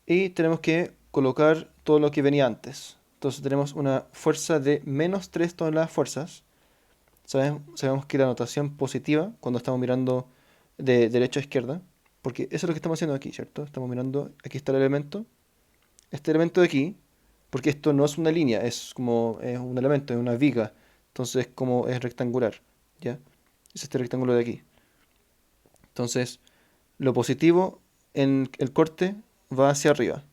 Y tenemos que colocar todo lo que venía antes. Entonces tenemos una fuerza de menos 3 toneladas fuerzas. Sabemos que la notación positiva, cuando estamos mirando de derecha a izquierda, porque eso es lo que estamos haciendo aquí, ¿cierto? Estamos mirando, aquí está el elemento. Este elemento de aquí, porque esto no es una línea, es como es un elemento, es una viga. Entonces como es rectangular, ¿ya? Es este rectángulo de aquí. Entonces, lo positivo en el corte va hacia arriba.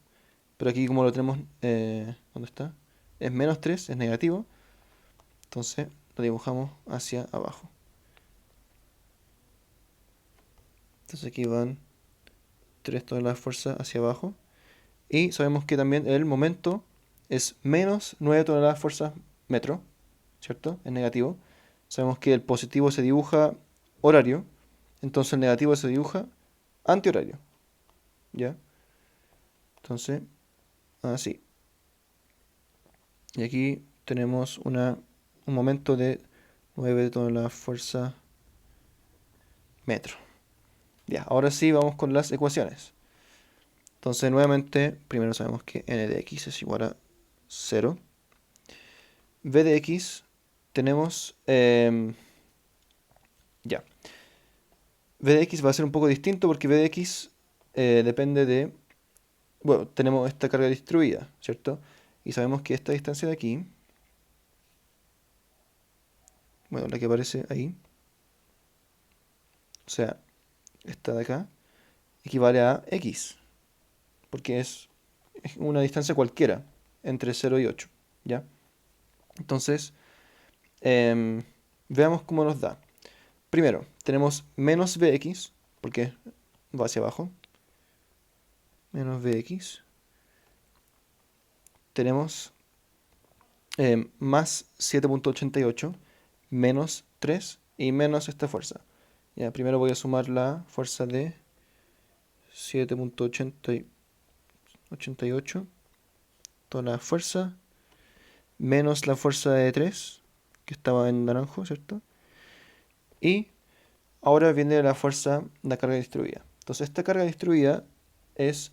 Pero aquí como lo tenemos, ¿dónde está? Es menos 3, es negativo. Entonces lo dibujamos hacia abajo. Entonces aquí van 3 toneladas de fuerza hacia abajo. Y sabemos que también el momento es menos 9 toneladas de fuerza metro, ¿cierto? Es negativo. Sabemos que el positivo se dibuja horario, entonces el negativo se dibuja antihorario, ¿ya? Entonces, así. Y aquí tenemos un momento de 9 toneladas de fuerza metro. Ya, ahora sí vamos con las ecuaciones. Entonces, nuevamente, primero sabemos que n de x es igual a 0. V de x tenemos... ya. V de x va a ser un poco distinto porque V de x depende de... Bueno, tenemos esta carga distribuida, ¿cierto? Y sabemos que esta distancia de aquí, bueno, la que aparece ahí, o sea, esta de acá, equivale a x, porque es una distancia cualquiera entre 0 y 8, ¿ya? Entonces, em, veamos cómo nos da. Primero, tenemos menos Vx, porque va hacia abajo. Menos Vx. Tenemos más 7.88 menos 3 y menos esta fuerza. Ya, primero voy a sumar la fuerza de 7.88, toda la fuerza, menos la fuerza de 3, que estaba en naranjo, ¿cierto? Y ahora viene la fuerza, la carga distribuida. Entonces esta carga distribuida es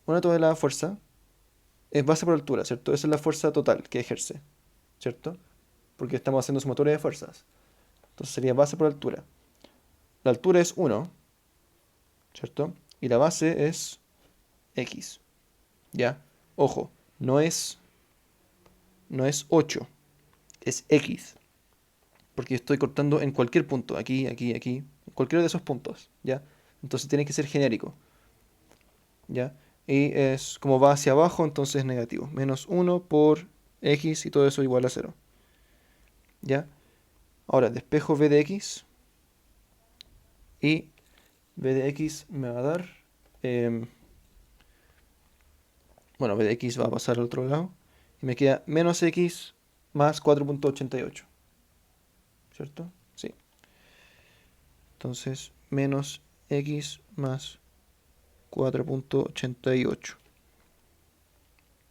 una tonelada de fuerza, es base por altura, ¿cierto? Esa es la fuerza total que ejerce, ¿cierto? Porque estamos haciendo sumatoria de fuerzas. Entonces sería base por altura. La altura es 1, ¿cierto? Y la base es x, ¿ya? Ojo, no es 8, es x. Porque estoy cortando en cualquier punto, aquí, aquí, aquí, en cualquiera de esos puntos, ¿ya? Entonces tiene que ser genérico, ¿ya? Y es como va hacia abajo, entonces es negativo. Menos 1 por x y todo eso igual a 0, ¿ya? Ahora despejo v de x y v de x me va a dar... bueno, v de x va a pasar al otro lado y me queda menos x más 4.88, ¿cierto? Sí. Entonces, menos x más 4.88.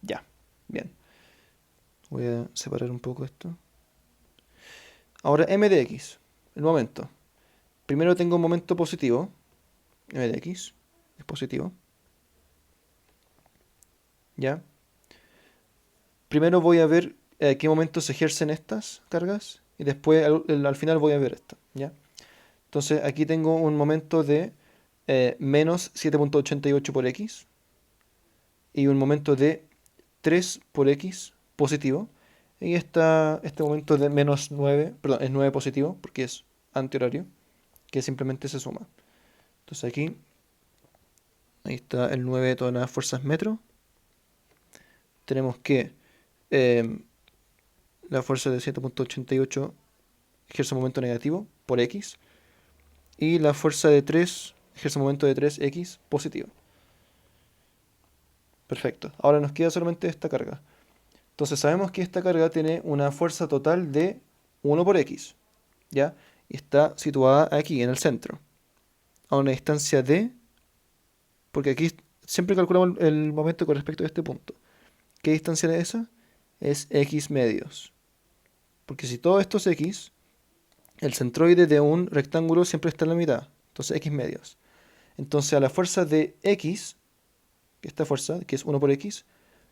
Ya, bien. Voy a separar un poco esto. Ahora m de x, el momento. Primero tengo un momento positivo. M de x es positivo. ¿Ya? Primero voy a ver qué momentos se ejercen estas cargas y después al final voy a ver esto. ¿Ya? Entonces aquí tengo un momento de menos 7.88 por x y un momento de 3 por x positivo. Y este momento de menos 9, perdón, es 9 positivo porque es antihorario, que simplemente se suma. Entonces aquí, ahí está el 9 de todas las fuerzas metro. Tenemos que la fuerza de 7.88 ejerce un momento negativo por x y la fuerza de 3 ejerce un momento de 3x positivo. Perfecto. Ahora nos queda solamente esta carga. Entonces sabemos que esta carga tiene una fuerza total de 1 por x, ¿ya? Y está situada aquí, en el centro, a una distancia de... porque aquí siempre calculamos el momento con respecto a este punto. ¿Qué distancia es esa? Es x medios. Porque si todo esto es x, el centroide de un rectángulo siempre está en la mitad. Entonces x medios. Entonces a la fuerza de x, esta fuerza, que es 1 por x,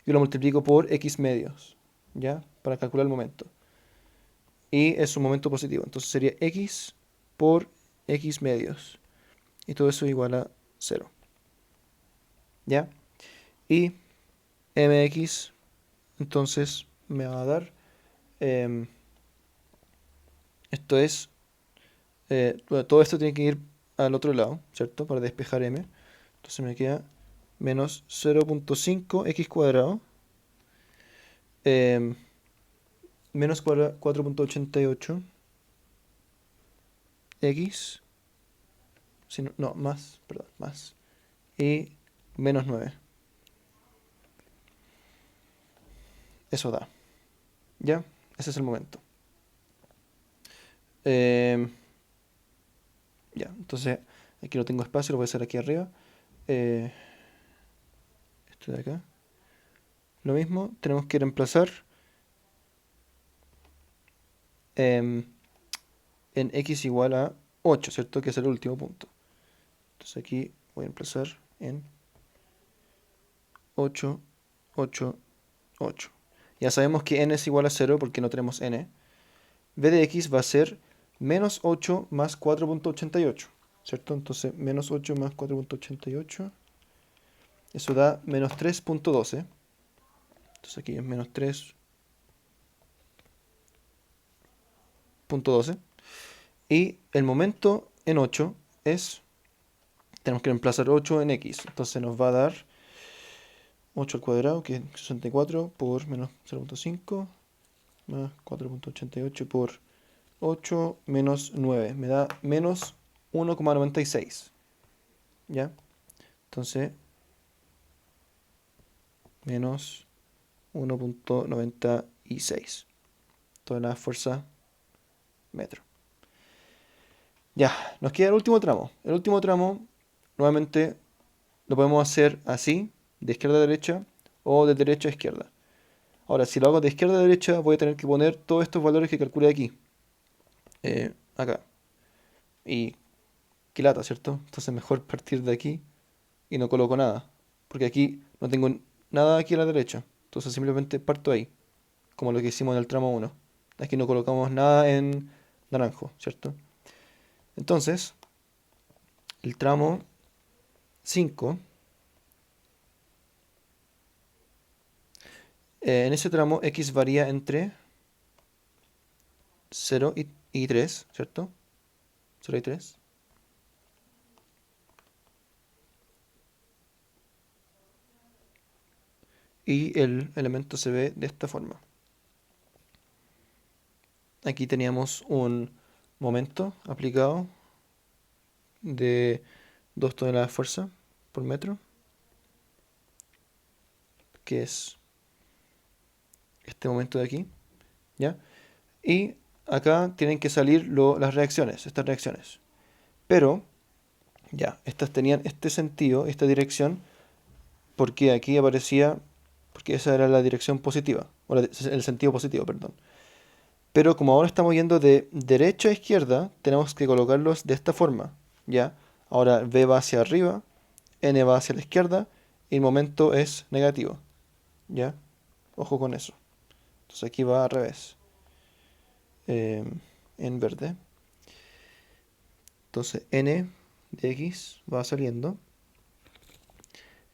yo lo multiplico por x medios, ¿ya? Para calcular el momento. Y es un momento positivo. Entonces sería x por x medios. Y todo eso igual a 0. ¿Ya? Y mx, entonces me va a dar... em, esto es... bueno, todo esto tiene que ir al otro lado, ¿cierto? Para despejar m. Entonces me queda menos 0.5 x cuadrado. em, menos 4.88 x. No, más, perdón, más. Y menos 9. Eso da. ¿Ya? Ese es el momento. Em, ya, entonces aquí no tengo espacio, lo voy a hacer aquí arriba. Eh, esto de acá. Lo mismo, tenemos que reemplazar em, en x igual a 8, ¿cierto? Que es el último punto. Entonces aquí voy a reemplazar en 8, 8, 8. Ya sabemos que n es igual a 0 porque no tenemos n. V de x va a ser menos 8 más 4.88, ¿cierto? Entonces menos 8 más 4.88, eso da menos 3.12. Entonces aquí es menos 3.12. Y el momento en 8 es, tenemos que reemplazar 8 en x. Entonces nos va a dar 8 al cuadrado, que es 64, por menos 0.5, más 4.88 por 8 menos 9. Me da menos 1,96. ¿Ya? Entonces, menos 1.96. Toda la fuerza metro. Ya, nos queda el último tramo. El último tramo, nuevamente, lo podemos hacer así, de izquierda a derecha, o de derecha a izquierda. Ahora, si lo hago de izquierda a derecha, voy a tener que poner todos estos valores que calculé aquí. Acá. Y qué lata, ¿cierto? Entonces mejor partir de aquí y no coloco nada. Porque aquí no tengo nada aquí a la derecha. Entonces simplemente parto ahí. Como lo que hicimos en el tramo 1. Aquí no colocamos nada en naranjo, ¿cierto? Entonces, el tramo 5, en ese tramo x varía entre 0 y 3, ¿cierto? 0 y 3. Y el elemento se ve de esta forma. Aquí teníamos un momento aplicado de 2 toneladas de fuerza por metro, que es este momento de aquí, ¿ya? Y acá tienen que salir las reacciones, estas reacciones. Pero, ya, estas tenían este sentido, esta dirección, porque aquí aparecía, porque esa era la dirección positiva, o el sentido positivo, perdón. Pero como ahora estamos yendo de derecha a izquierda, tenemos que colocarlos de esta forma, ¿ya? Ahora V va hacia arriba, N va hacia la izquierda, y el momento es negativo, ¿ya? Ojo con eso. Entonces aquí va al revés, eh, en verde. Entonces N de X va saliendo,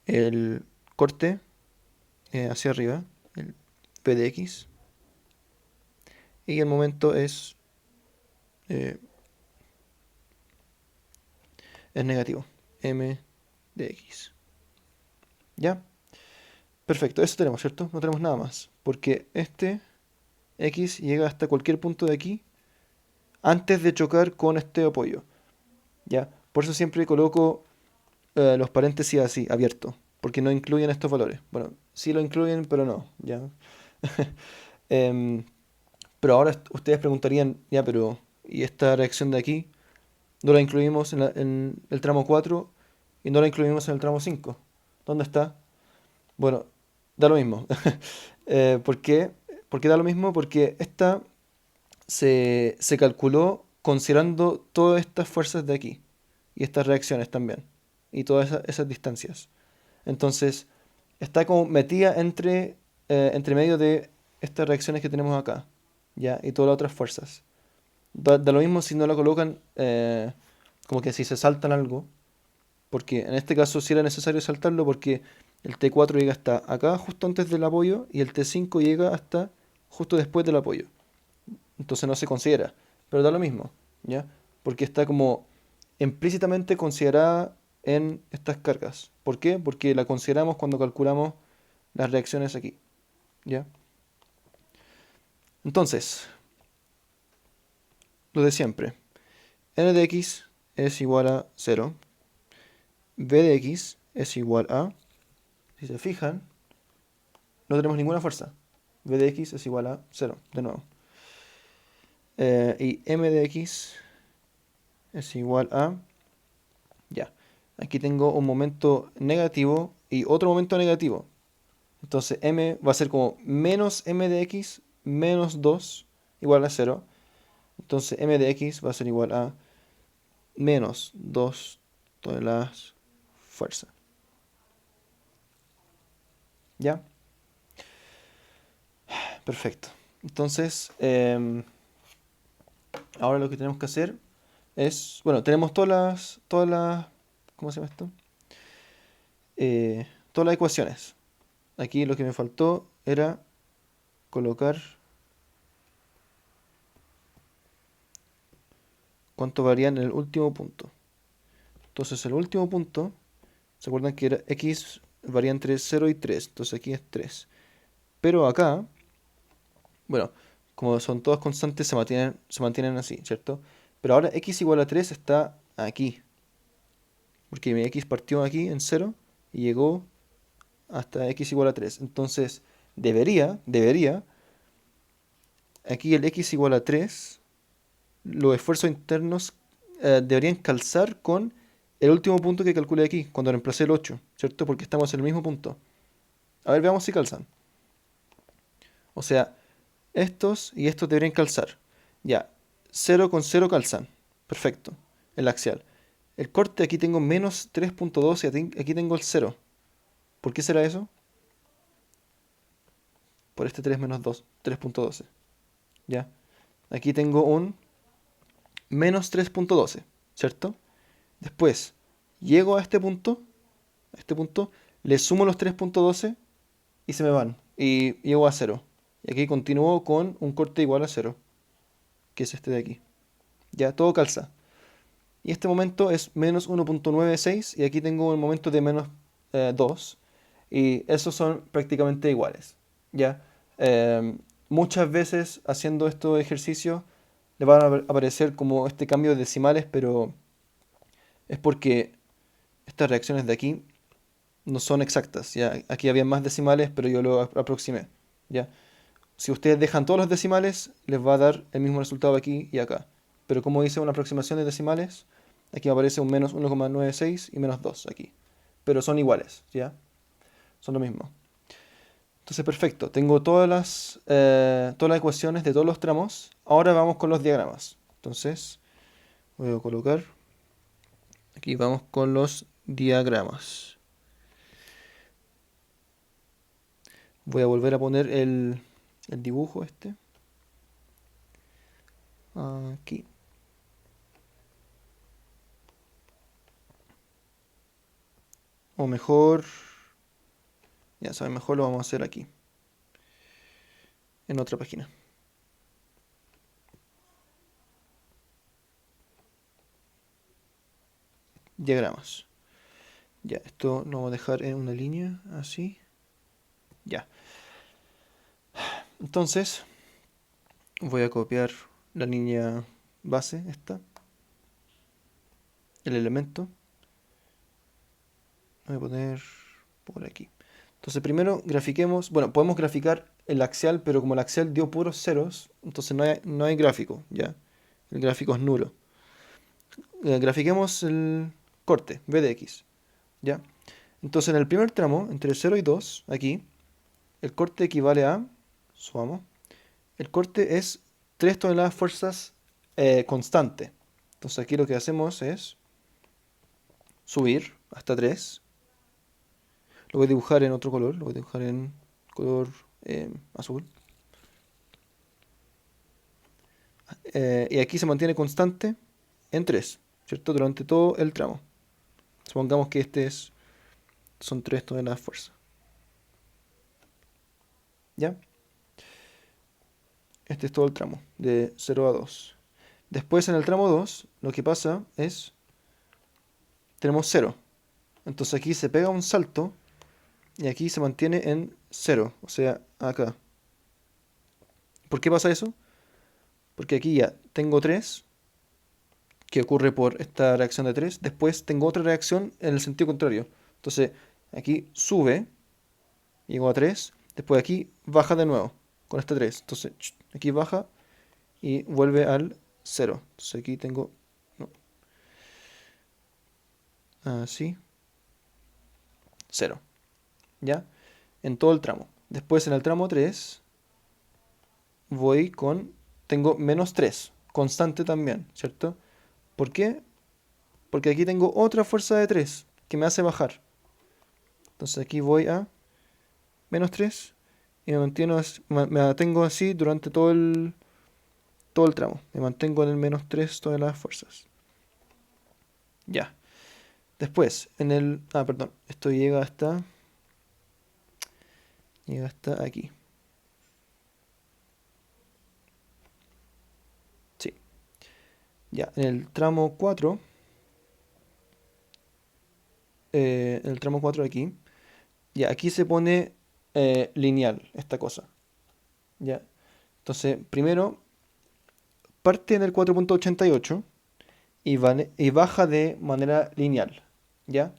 el corte hacia arriba, el P de X, y el momento eh, es negativo, M de X. ¿Ya? Perfecto, eso tenemos, ¿cierto? No tenemos nada más, porque este X llega hasta cualquier punto de aquí antes de chocar con este apoyo, ¿ya? Por eso siempre coloco los paréntesis así, abiertos, porque no incluyen estos valores. Bueno, sí lo incluyen, pero no, ¿ya? Em, pero ahora ustedes preguntarían, ya, pero ¿y esta reacción de aquí? No la incluimos en el tramo 4 y no la incluimos en el tramo 5. ¿Dónde está? Bueno, da lo mismo. ¿Por qué? ¿Por qué da lo mismo? Porque esta se calculó considerando todas estas fuerzas de aquí y estas reacciones también y todas esas distancias. Entonces, está como metida entre medio de estas reacciones que tenemos acá, ¿ya? Y todas las otras fuerzas. Da lo mismo si no la colocan, como que si se saltan algo, porque en este caso sí era necesario saltarlo porque el T4 llega hasta acá justo antes del apoyo y el T5 llega hasta justo después del apoyo. Entonces no se considera, pero da lo mismo, ¿ya? Porque está como implícitamente considerada en estas cargas. ¿Por qué? Porque la consideramos cuando calculamos las reacciones aquí, ¿ya? Entonces, lo de siempre. N de x es igual a 0. V de x es igual a, si se fijan, no tenemos ninguna fuerza. V de x es igual a 0, de nuevo. Y m de x es igual a, ya, aquí tengo un momento negativo y otro momento negativo. Entonces m va a ser como menos m de x menos 2 igual a 0. Entonces m de x va a ser igual a menos 2 toneladas fuerza. ¿Ya? Perfecto. Entonces, ahora lo que tenemos que hacer es, bueno, tenemos ¿cómo se llama esto? Todas las ecuaciones. Aquí lo que me faltó era colocar cuánto varía en el último punto. Entonces el último punto, ¿se acuerdan que era x varía entre 0 y 3? Entonces aquí es 3. Pero acá, bueno, como son todas constantes, se mantienen así, ¿cierto? Pero ahora x igual a 3 está aquí. Porque mi x partió aquí en 0 y llegó hasta x igual a 3. Entonces, debería, aquí el x igual a 3, los esfuerzos internos deberían calzar con el último punto que calculé aquí, cuando reemplacé el 8, ¿cierto? Porque estamos en el mismo punto. A ver, veamos si calzan. O sea, estos y estos deberían calzar. Ya, 0 con 0 calzan. Perfecto. El axial. El corte aquí tengo menos 3.12 y aquí tengo el 0. ¿Por qué será eso? Por este 3 menos 2, 3.12. ¿Ya? Aquí tengo un menos 3.12, ¿cierto? Después, llego a este punto, le sumo los 3.12 y se me van. Y llego a 0. Y aquí continúo con un corte igual a 0, que es este de aquí. Ya, todo calza. Y este momento es menos 1.96 y aquí tengo un momento de menos 2. Y esos son prácticamente iguales. ¿Ya? Muchas veces haciendo estos ejercicios le van a aparecer como este cambio de decimales, pero es porque estas reacciones de aquí no son exactas. ¿Ya? Aquí había más decimales, pero yo lo aproximé. ¿Ya? Si ustedes dejan todos los decimales, les va a dar el mismo resultado aquí y acá. Pero como hice una aproximación de decimales, aquí me aparece un menos 1,96 y menos 2 aquí. Pero son iguales, ¿ya? Son lo mismo. Entonces, perfecto. Tengo todas las ecuaciones de todos los tramos. Ahora vamos con los diagramas. Entonces, voy a colocar. Aquí vamos con los diagramas. Voy a volver a poner el dibujo este. Aquí. O mejor, ya saben, mejor lo vamos a hacer aquí, en otra página. Diagramas. Ya, esto lo vamos a dejar en una línea, así. Ya. Entonces, voy a copiar la línea base, esta, el elemento. Voy a poner por aquí. Entonces, primero grafiquemos. Bueno, podemos graficar el axial, pero como el axial dio puros ceros, entonces no hay gráfico, ¿ya? El gráfico es nulo. Grafiquemos el corte, V de X, ¿ya? Entonces en el primer tramo, entre 0 y 2, aquí, el corte equivale a, subamos, el corte es 3 toneladas fuerzas constante. Entonces aquí lo que hacemos es subir hasta 3. Lo voy a dibujar en otro color, lo voy a dibujar en color azul. Y aquí se mantiene constante en 3, ¿cierto? Durante todo el tramo. Supongamos que son 3 toneladas de fuerza. ¿Ya? Este es todo el tramo, de 0 a 2. Después en el tramo 2, lo que pasa es, tenemos 0. Entonces aquí se pega un salto y aquí se mantiene en 0, o sea, acá. ¿Por qué pasa eso? Porque aquí ya tengo 3, que ocurre por esta reacción de 3. Después tengo otra reacción en el sentido contrario. Entonces aquí sube, llego a 3. Después aquí baja de nuevo con esta 3. Entonces aquí baja y vuelve al 0. Entonces aquí tengo, no, así, 0. ¿Ya? En todo el tramo. Después en el tramo 3 voy con, tengo menos 3, constante también, ¿cierto? ¿Por qué? Porque aquí tengo otra fuerza de 3 que me hace bajar. Entonces aquí voy a menos 3 y me mantengo así durante todo el tramo. Me mantengo en el menos 3 todas las fuerzas. Ya. Después, perdón, esto llega hasta aquí. Sí. Ya, en el tramo 4, en el tramo 4 aquí, ya, aquí se pone lineal esta cosa. Ya. Entonces, primero parte en el 4.88 y baja de manera lineal, ¿ya?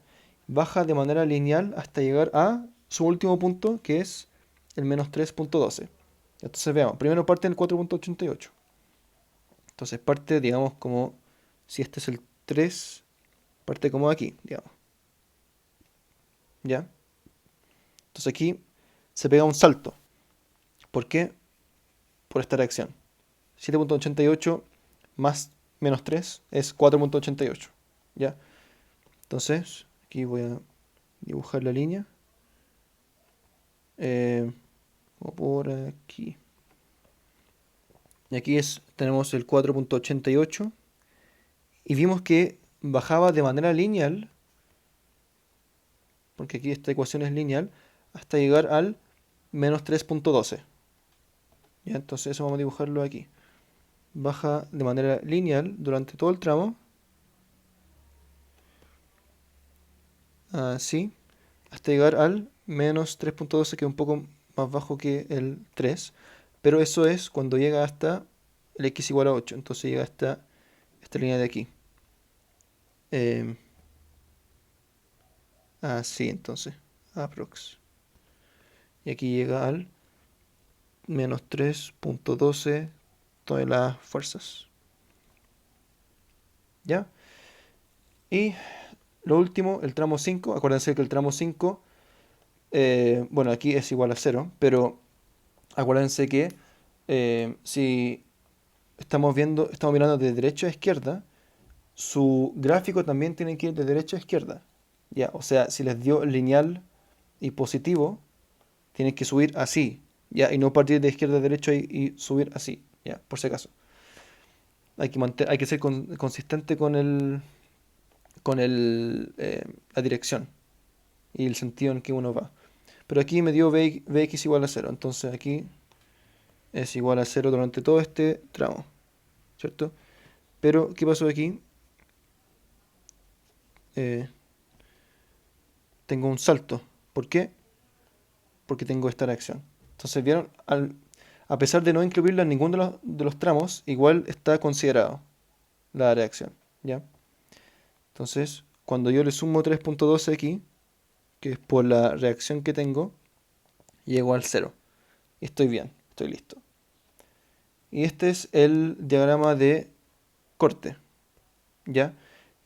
Baja de manera lineal hasta llegar a su último punto, que es el menos 3.12. Entonces veamos, primero parte en el 4.88. Entonces parte, digamos, como si este es el 3, parte como aquí, digamos, ¿ya? Entonces aquí se pega un salto. ¿Por qué? Por esta reacción. 7.88 más menos 3 es 4.88, ¿ya? Entonces, aquí voy a dibujar la línea. O por aquí. Y aquí tenemos el 4.88 y vimos que bajaba de manera lineal, porque aquí esta ecuación es lineal, hasta llegar al menos 3.12. ¿Ya? Entonces eso vamos a dibujarlo aquí. Baja de manera lineal durante todo el tramo, así, hasta llegar al menos 3.12, que es un poco más bajo que el 3, pero eso es cuando llega hasta el x igual a 8, entonces llega hasta esta línea de aquí. Así entonces, aprox. Y aquí llega al menos 3.12 todas las fuerzas. ¿Ya? Y lo último, el tramo 5. Acuérdense que el tramo 5, bueno, aquí es igual a 0, pero acuérdense que si estamos mirando de derecha a izquierda, su gráfico también tiene que ir de derecha a izquierda. ¿Ya? O sea, si les dio lineal y positivo, tienen que subir así, ¿ya? Y no partir de izquierda a derecha y subir así, ¿ya? Por si acaso. Hay que ser consistente con la dirección y el sentido en que uno va. Pero aquí me dio Vx igual a 0, entonces aquí es igual a 0 durante todo este tramo, ¿cierto? Pero, ¿qué pasó aquí? Eh, Tengo un salto. ¿Por qué? Porque tengo esta reacción. Entonces, ¿vieron? A pesar de no incluirla en ninguno de los tramos, igual está considerado la reacción, ¿ya? Entonces, cuando yo le sumo 3.12 aquí, que es por la reacción que tengo, llego al 0. Y estoy bien, estoy listo. Y este es el diagrama de corte, ¿ya?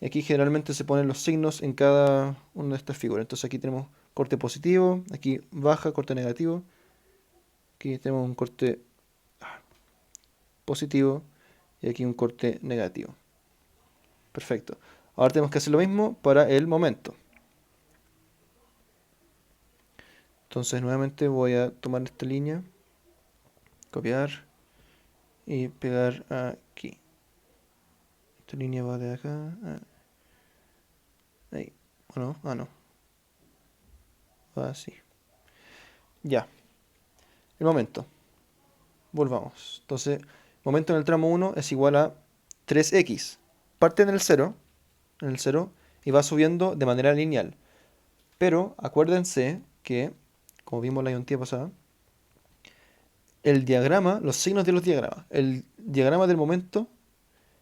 Y aquí generalmente se ponen los signos en cada una de estas figuras. Entonces aquí tenemos corte positivo, aquí baja, corte negativo. Aquí tenemos un corte positivo y aquí un corte negativo. Perfecto. Ahora tenemos que hacer lo mismo para el momento. Entonces nuevamente voy a tomar esta línea, copiar y pegar aquí. Esta línea va de acá a ahí. ¿O no? Ah, no. Va así. Ya. El momento. Volvamos. Entonces, momento en el tramo 1 es igual a 3x. Parte en el 0, y va subiendo de manera lineal. Pero acuérdense que, como vimos la iontía pasada, el diagrama, los signos de los diagramas, el diagrama del momento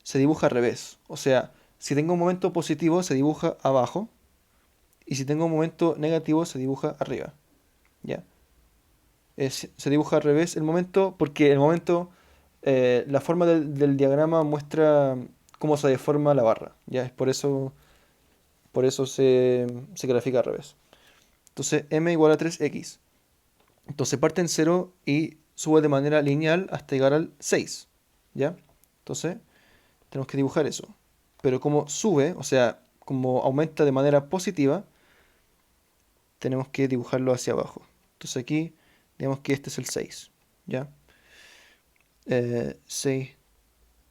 se dibuja al revés. O sea, si tengo un momento positivo se dibuja abajo y si tengo un momento negativo se dibuja arriba. ¿Ya? Se dibuja al revés el momento porque el momento, la forma del diagrama muestra cómo se deforma la barra. ¿Ya? Es por eso se grafica al revés. Entonces m igual a 3x. Entonces parte en 0 y sube de manera lineal hasta llegar al 6. ¿Ya? Entonces tenemos que dibujar eso. Pero como sube, o sea, como aumenta de manera positiva, tenemos que dibujarlo hacia abajo. Entonces aquí, digamos que este es el 6. ¿Ya? 6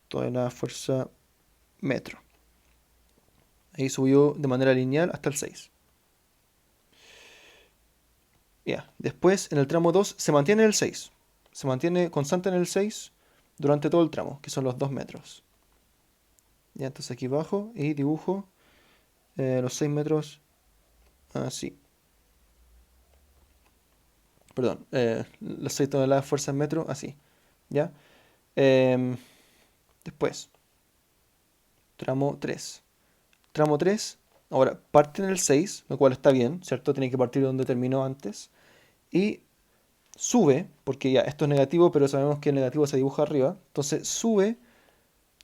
toda la fuerza metro. Ahí subió de manera lineal hasta el 6. Ya. Después, en el tramo 2, se mantiene el 6. Se mantiene constante en el 6 durante todo el tramo, que son los 2 metros. Ya, entonces aquí bajo y dibujo los 6 metros así. Perdón, las 6 toneladas de fuerza en metro así. ¿Ya? Em, Después, tramo 3. Tramo 3, ahora parte en el 6, lo cual está bien, ¿cierto? Tiene que partir donde terminó antes. Y sube, porque ya esto es negativo, pero sabemos que el negativo se dibuja arriba. Entonces sube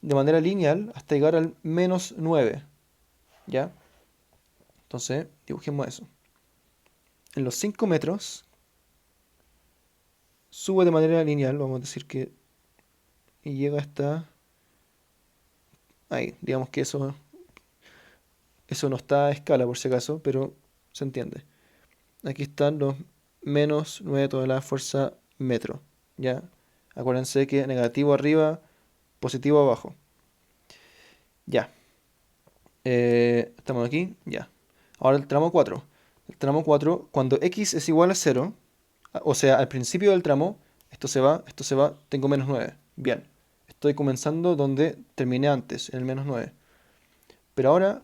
de manera lineal hasta llegar al menos 9. ¿Ya? Entonces, dibujemos eso. En los 5 metros sube de manera lineal, vamos a decir que, y llega hasta ahí. Digamos que eso no está a escala por si acaso, pero se entiende. Aquí están los menos 9 toneladas fuerza metro. ¿Ya? Acuérdense que negativo arriba, positivo abajo. Ya. Estamos aquí, ya. Ahora el tramo 4. El tramo 4, cuando x es igual a 0, o sea, al principio del tramo, esto se va, tengo menos 9. Bien. Estoy comenzando donde terminé antes, en el menos 9. Pero ahora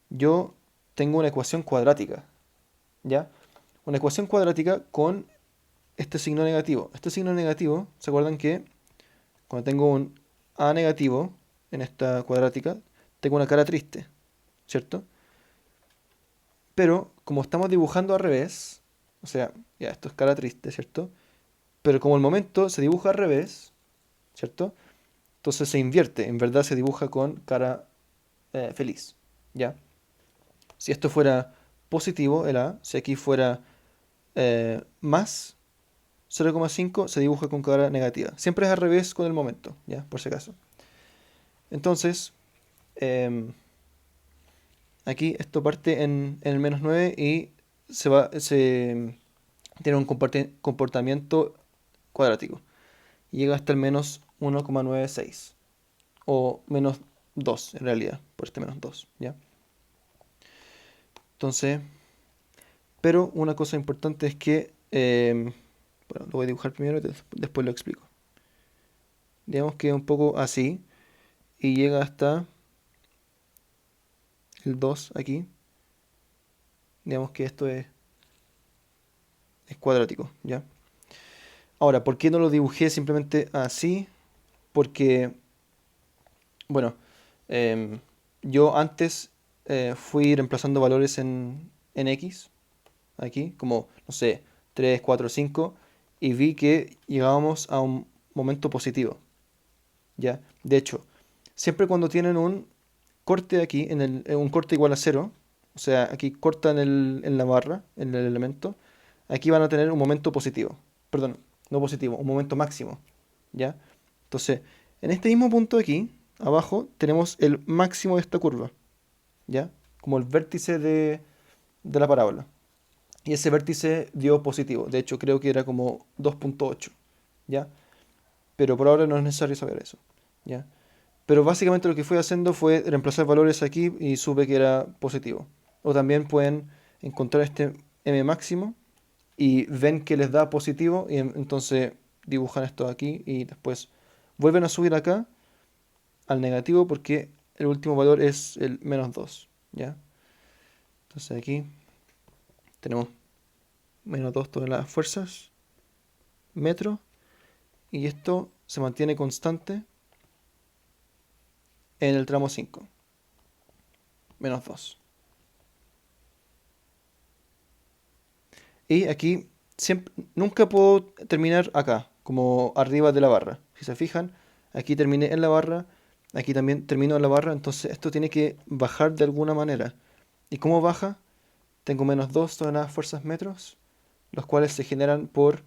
yo tengo una ecuación cuadrática, ¿ya? Una ecuación cuadrática con este signo negativo. Este signo negativo, ¿se acuerdan que cuando tengo un a negativo en esta cuadrática, tengo una cara triste, ¿cierto? Pero como estamos dibujando al revés, o sea, ya esto es cara triste, ¿cierto? Pero como el momento se dibuja al revés, ¿cierto? Entonces se invierte, en verdad se dibuja con cara feliz, ¿ya? Si esto fuera positivo, el A, si aquí fuera más 0,5, se dibuja con cara negativa. Siempre es al revés con el momento, ¿ya? Por si acaso. Entonces, em, aquí esto parte en el menos 9 y tiene un comportamiento cuadrático. Y llega hasta el menos 1,96. O menos 2 en realidad, por este menos 2, ¿ya? Entonces, pero una cosa importante es que, bueno, lo voy a dibujar primero y después lo explico. Digamos que es un poco así y llega hasta el 2 aquí. Digamos que esto es cuadrático, ¿ya? Ahora, ¿por qué no lo dibujé simplemente así? Porque, bueno, em, yo antes fui reemplazando valores en X, aquí, como, no sé, 3 4 5 y vi que llegábamos a un momento positivo, ¿ya? De hecho, siempre cuando tienen un corte aquí, un corte igual a cero, o sea, aquí corta en la barra, en el elemento, aquí van a tener un momento positivo. Perdón, no positivo, un momento máximo. ¿Ya? Entonces, en este mismo punto aquí, abajo, tenemos el máximo de esta curva. ¿Ya? Como el vértice de la parábola. Y ese vértice dio positivo. De hecho, creo que era como 2,8. ¿Ya? Pero por ahora no es necesario saber eso. ¿Ya? Pero básicamente lo que fui haciendo fue reemplazar valores aquí y supe que era positivo. O también pueden encontrar este m máximo y ven que les da positivo y entonces dibujan esto aquí y después vuelven a subir acá al negativo porque el último valor es el -2, ¿ya? Entonces aquí tenemos -2 toneladas fuerzas, metro, y esto se mantiene constante en el tramo 5, -2. Y aquí nunca puedo terminar acá, como arriba de la barra. Si se fijan, aquí terminé en la barra, aquí también termino en la barra, entonces esto tiene que bajar de alguna manera. ¿Y cómo baja? Tengo -2 toneladas fuerzas metros, los cuales se generan por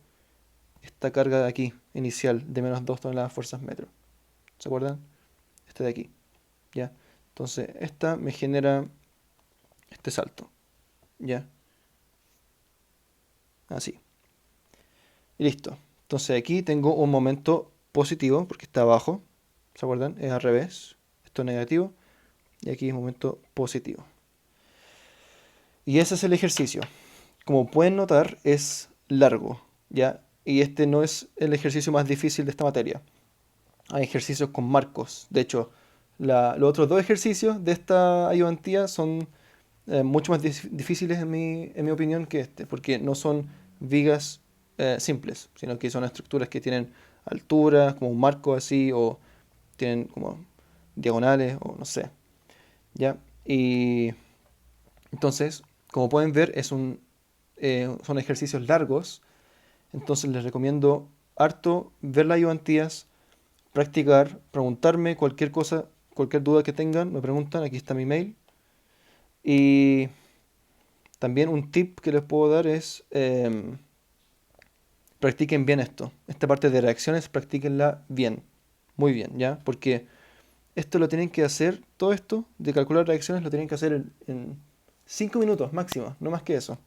esta carga de aquí, inicial, de -2 toneladas fuerzas metros. ¿Se acuerdan? Este de aquí, ¿ya? Entonces, esta me genera este salto, ¿ya? Así. Y listo. Entonces aquí tengo un momento positivo, porque está abajo, ¿se acuerdan? Es al revés. Esto es negativo, y aquí es un momento positivo. Y ese es el ejercicio. Como pueden notar, es largo, ¿ya? Y este no es el ejercicio más difícil de esta materia. Hay ejercicios con marcos. De hecho, los otros dos ejercicios de esta ayudantía son mucho más difíciles en mi opinión que este, porque no son vigas simples, sino que son estructuras que tienen altura, como un marco así, o tienen como diagonales, o no sé, ¿ya? Y entonces, como pueden ver, son ejercicios largos, entonces les recomiendo harto ver las ayudantías, practicar, preguntarme cualquier cosa, cualquier duda que tengan, me preguntan, aquí está mi mail. Y también un tip que les puedo dar es practiquen bien esto. Esta parte de reacciones, practíquenla bien, muy bien, ¿ya? Porque esto lo tienen que hacer, todo esto de calcular reacciones lo tienen que hacer en 5 minutos máximo, no más que eso,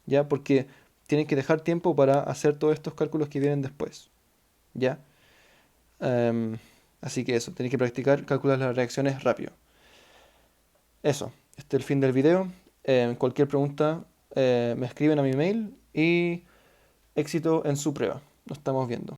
¿ya? Porque tienen que dejar tiempo para hacer todos estos cálculos que vienen después, ¿ya? Em, Así que eso, tienen que practicar, calcular las reacciones rápido. Eso, este es el fin del video. Cualquier pregunta me escriben a mi mail y éxito en su prueba. Nos estamos viendo.